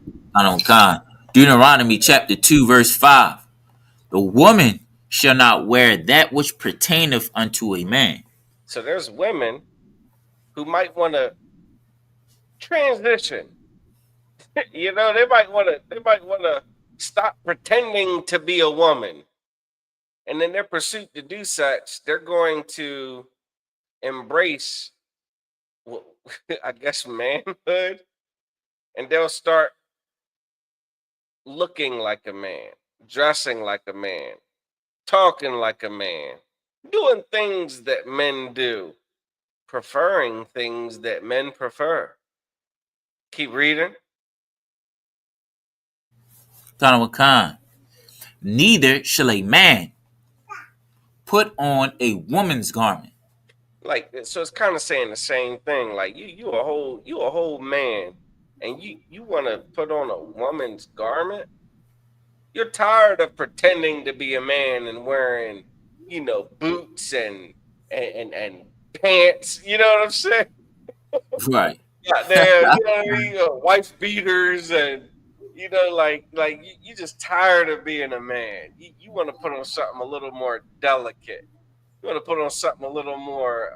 Deuteronomy chapter 2 verse 5. The woman shall not wear that which pertaineth unto a man. So there's women who might want to transition. They might want to stop pretending to be a woman. And in their pursuit to do such, they're going to embrace, well, I guess, manhood, and they'll start looking like a man, dressing like a man, talking like a man, doing things that men do, preferring things that men prefer. Keep reading. Neither shall a man put on a woman's garment. Like, so it's kind of saying the same thing. Like you a whole man, and you want to put on a woman's garment. You're tired of pretending to be a man and wearing, boots and pants. You know what I'm saying? Right. Yeah, there. You know what I mean? Wife beaters and like you just tired of being a man. You want to put on something a little more delicate. You want to put on something a little more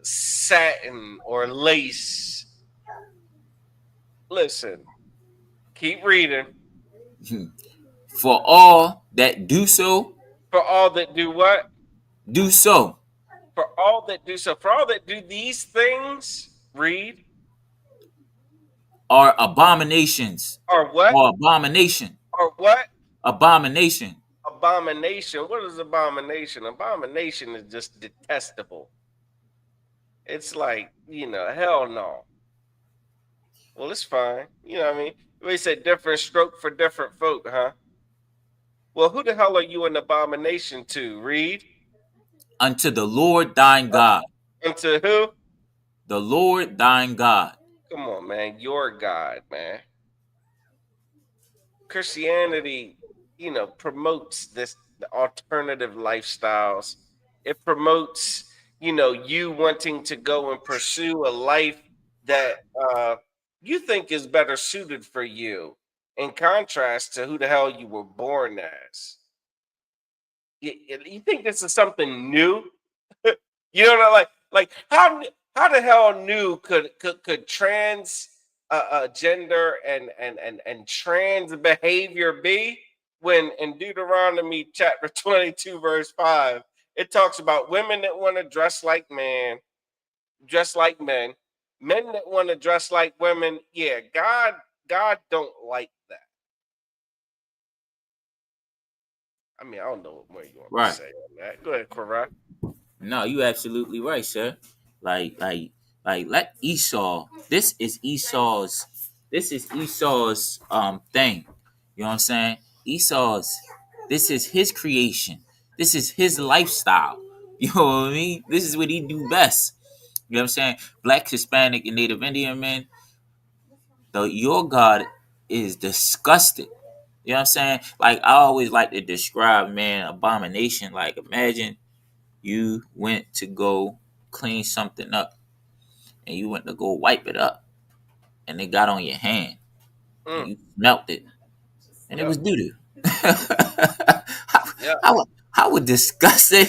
satin or lace. Listen, keep reading. For all that do so, For all that do what? do so. For all that do so. For all that do these things, read. Are abominations. Or what? Or abomination. Or what? Abomination. Abomination. What is abomination? Abomination is just detestable. It's like, hell no. Well, it's fine. You know what I mean? We said different stroke for different folk, huh? Well, who the hell are you an abomination to? Read. Unto the Lord thine God. Unto who? The Lord thine God. Come on, man. Your God, man. Christianity, promotes the alternative lifestyles. It promotes, you wanting to go and pursue a life that you think is better suited for you, in contrast to who the hell you were born as. You think this is something new? You know, like how the hell new could trans gender and trans behavior be, when in Deuteronomy chapter 22 verse 5 it talks about women that want to dress like dress like men that want to dress like women. Yeah, God don't like that. I mean, I don't know what more you want me to Right. say on that. Go ahead, Correct. No, you absolutely right, sir. Like Like, let Esau. This is Esau's. This is Esau's thing. You know what I'm saying? Esau's. This is his creation. This is his lifestyle. You know what I mean? This is what he do best. You know what I'm saying? Black, Hispanic, and Native Indian men. Your God is disgusted. You know what I'm saying? Like, I always like to describe, man, abomination. Like, imagine you went to go clean something up and you went to go wipe it up and it got on your hand and Mm. you smelt it and it Yep. was doo doo. Yep. How would disgusting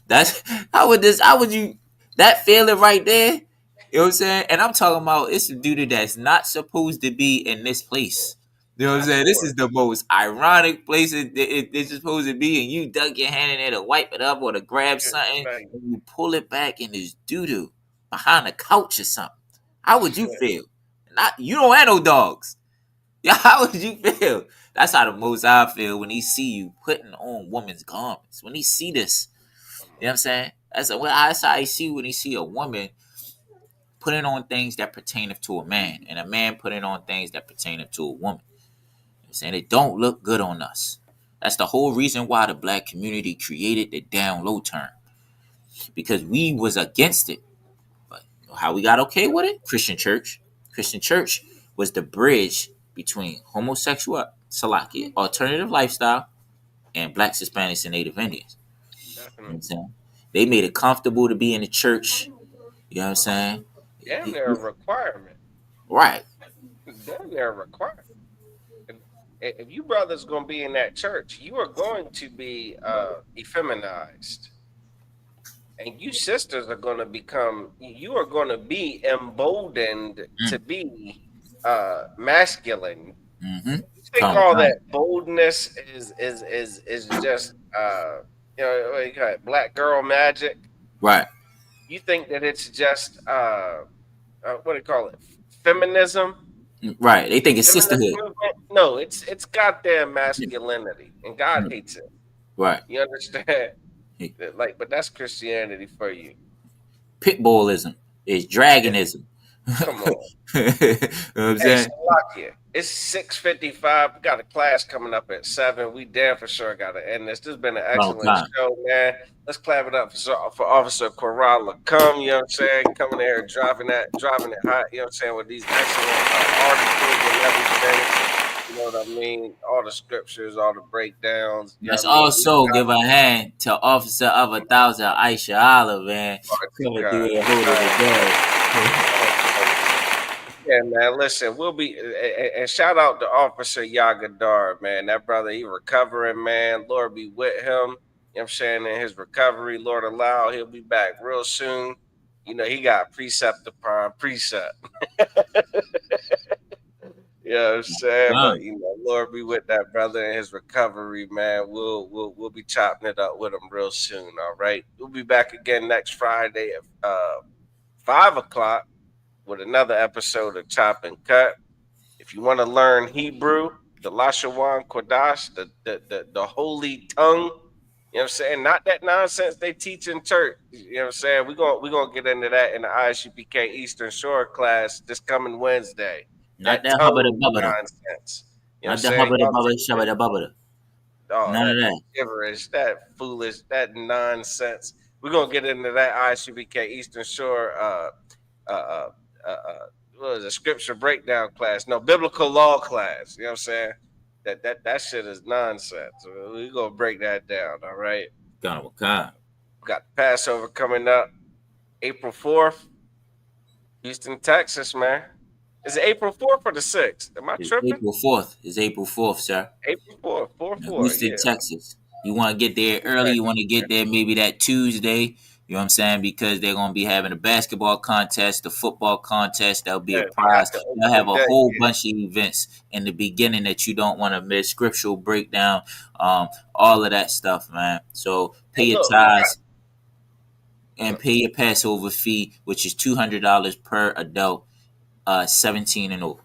that's how would you that feeling right there? You know what I'm saying? And I'm talking about it's a doo-doo that's not supposed to be in this place. You know what I'm Not saying? This sure. is the most ironic place it's supposed to be, and you dug your hand in there to wipe it up or to grab something, Right. and you pull it back and it's doo-doo behind the couch or something. How would you feel? Not you don't have no dogs. Yeah, how would you feel? That's how the most I feel when he see you putting on woman's garments. When he see this, you know what I'm saying? That's how I see when he see a woman putting on things that pertain to a man, and a man putting on things that pertain to a woman. You know what I'm saying? It don't look good on us. That's the whole reason why the black community created the down low term. Because we was against it. But how we got okay with it? Christian church. Christian church was the bridge between homosexual Salakia, alternative lifestyle, and blacks, Hispanics, and Native Indians. You know what Definitely. I'm saying? They made it comfortable to be in the church. You know what I'm saying? Damn near a requirement. Right. Damn near a requirement. If you brothers gonna be in that church, you are going to be effeminized. And you sisters are gonna become you are gonna be emboldened to be masculine. Mm-hmm. You think all that boldness is just you know what you call it, black girl magic? Right. You think that it's just what do you call it? Feminism? Right. They think it's Feminist sisterhood. movement? No, it's goddamn masculinity, and God hates it. Right. You understand? Like, but that's Christianity for you. Pitbullism is dragonism. Come on. You know what I'm Hey, saying? Salakia, it's 6:55. We got a class coming up at 7. We damn for sure got to end this. This has been an Long excellent time. show, man. Let's clap it up for Officer Corrala. Come, you know what I'm saying? Coming there, driving it hot, you know what I'm saying, with these excellent articles and everything. You know what I mean? All the scriptures, all the breakdowns. You know Let's what I mean? also give a hand to Officer of 1,000 Aisha Olive, man. Coming through God. and holding it down. Yeah, man. Listen, we'll be and shout out to Officer Yagadar, man. That brother, he recovering, man. Lord be with him. You know what I'm saying? In his recovery, Lord allow, he'll be back real soon. You know, he got precept upon precept. You know what I'm saying? But you know, Lord be with that brother in his recovery, man. We'll be chopping it up with him real soon. All right. We'll be back again next Friday at 5 o'clock with another episode of Chop and Cut. If you want to learn Hebrew, the Lashawan Kodash, the holy tongue, you know what I'm saying? Not that nonsense they teach in church. You know what I'm saying? We're gonna get into that in the ISUPK Eastern Shore class this coming Wednesday. Not That that tongue hubbada bubbada. nonsense. You know what I'm Not that saying? hubbada bubba shabada bubbada. Oh, None of that that. gibberish, that foolish, that nonsense. We're gonna get into that ISUPK Eastern Shore uh, uh, what was it, scripture breakdown class? No, biblical law class. You know what I'm saying? That shit is nonsense. We're gonna break that down. All right. Kind of kind. We got Passover coming up April 4th, Houston, Texas, man. Is it April 4th or the 6th? Am I It's tripping? April 4th. It's April 4th, sir. April 4th, 4-4, Houston, yeah. Texas. You want to get there early. You want to get there maybe that Tuesday. You know what I'm saying? Because they're going to be having a basketball contest, the football contest. There'll be a Yeah, prize. that's the They'll have a opening day, whole yeah. bunch of events in the beginning that you don't want to miss. Scriptural breakdown, all of that stuff, man. So pay Hey, your look, tithes and pay your Passover fee, which is $200 per adult, 17 and over.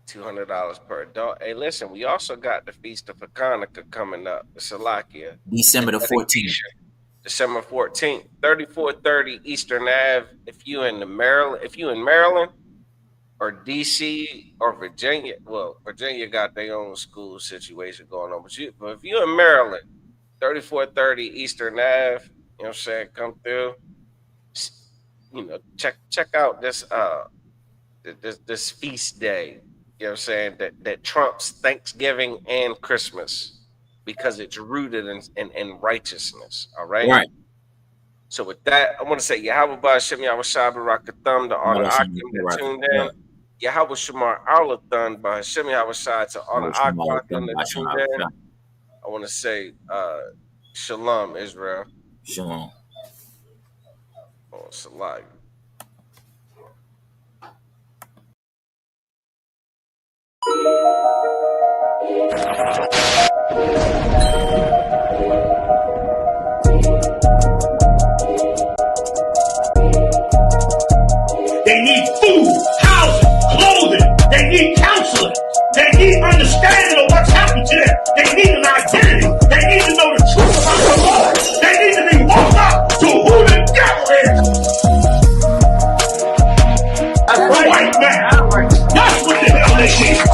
$200 per adult. Hey, listen, we also got the Feast of Hanukkah coming up, the Salakia, December the 14th. dedication, December 14th, 3430 Eastern Ave. If you in Maryland or DC or Virginia, well, Virginia got their own school situation going on, but if you're in Maryland, 3430 Eastern Ave, you know what I'm saying, come through. You know, check out this this feast day, you know what I'm saying, that trumps Thanksgiving and Christmas because it's rooted in righteousness. All right. Right. So with that, I want to say Yahweh Ba'Shem Yahweh Shah Barakatham to all the Akim that tuned in. Yahweh Shamar Alathon Ba'Shem Yahweh Shah to all the Akim that tuned in. I want to say Shalom, Israel. Shalom. Oh, Salah. They need food, housing, clothing. They need counseling. They need understanding of what's happened to them. They need an identity. They need to know the truth about the Lord. They need to be woke up to who the devil is. That's right. White man. That's what the hell they need.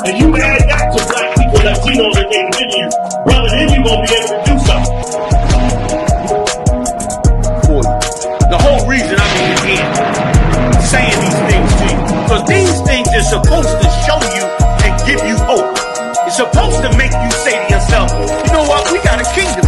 And you add that to black people, Latinos, and Native Indians, brother, then you're going to be able to do something. The whole reason I'm here saying these things to you, because these things are supposed to show you and give you hope. It's supposed to make you say to yourself, you know what, we got a kingdom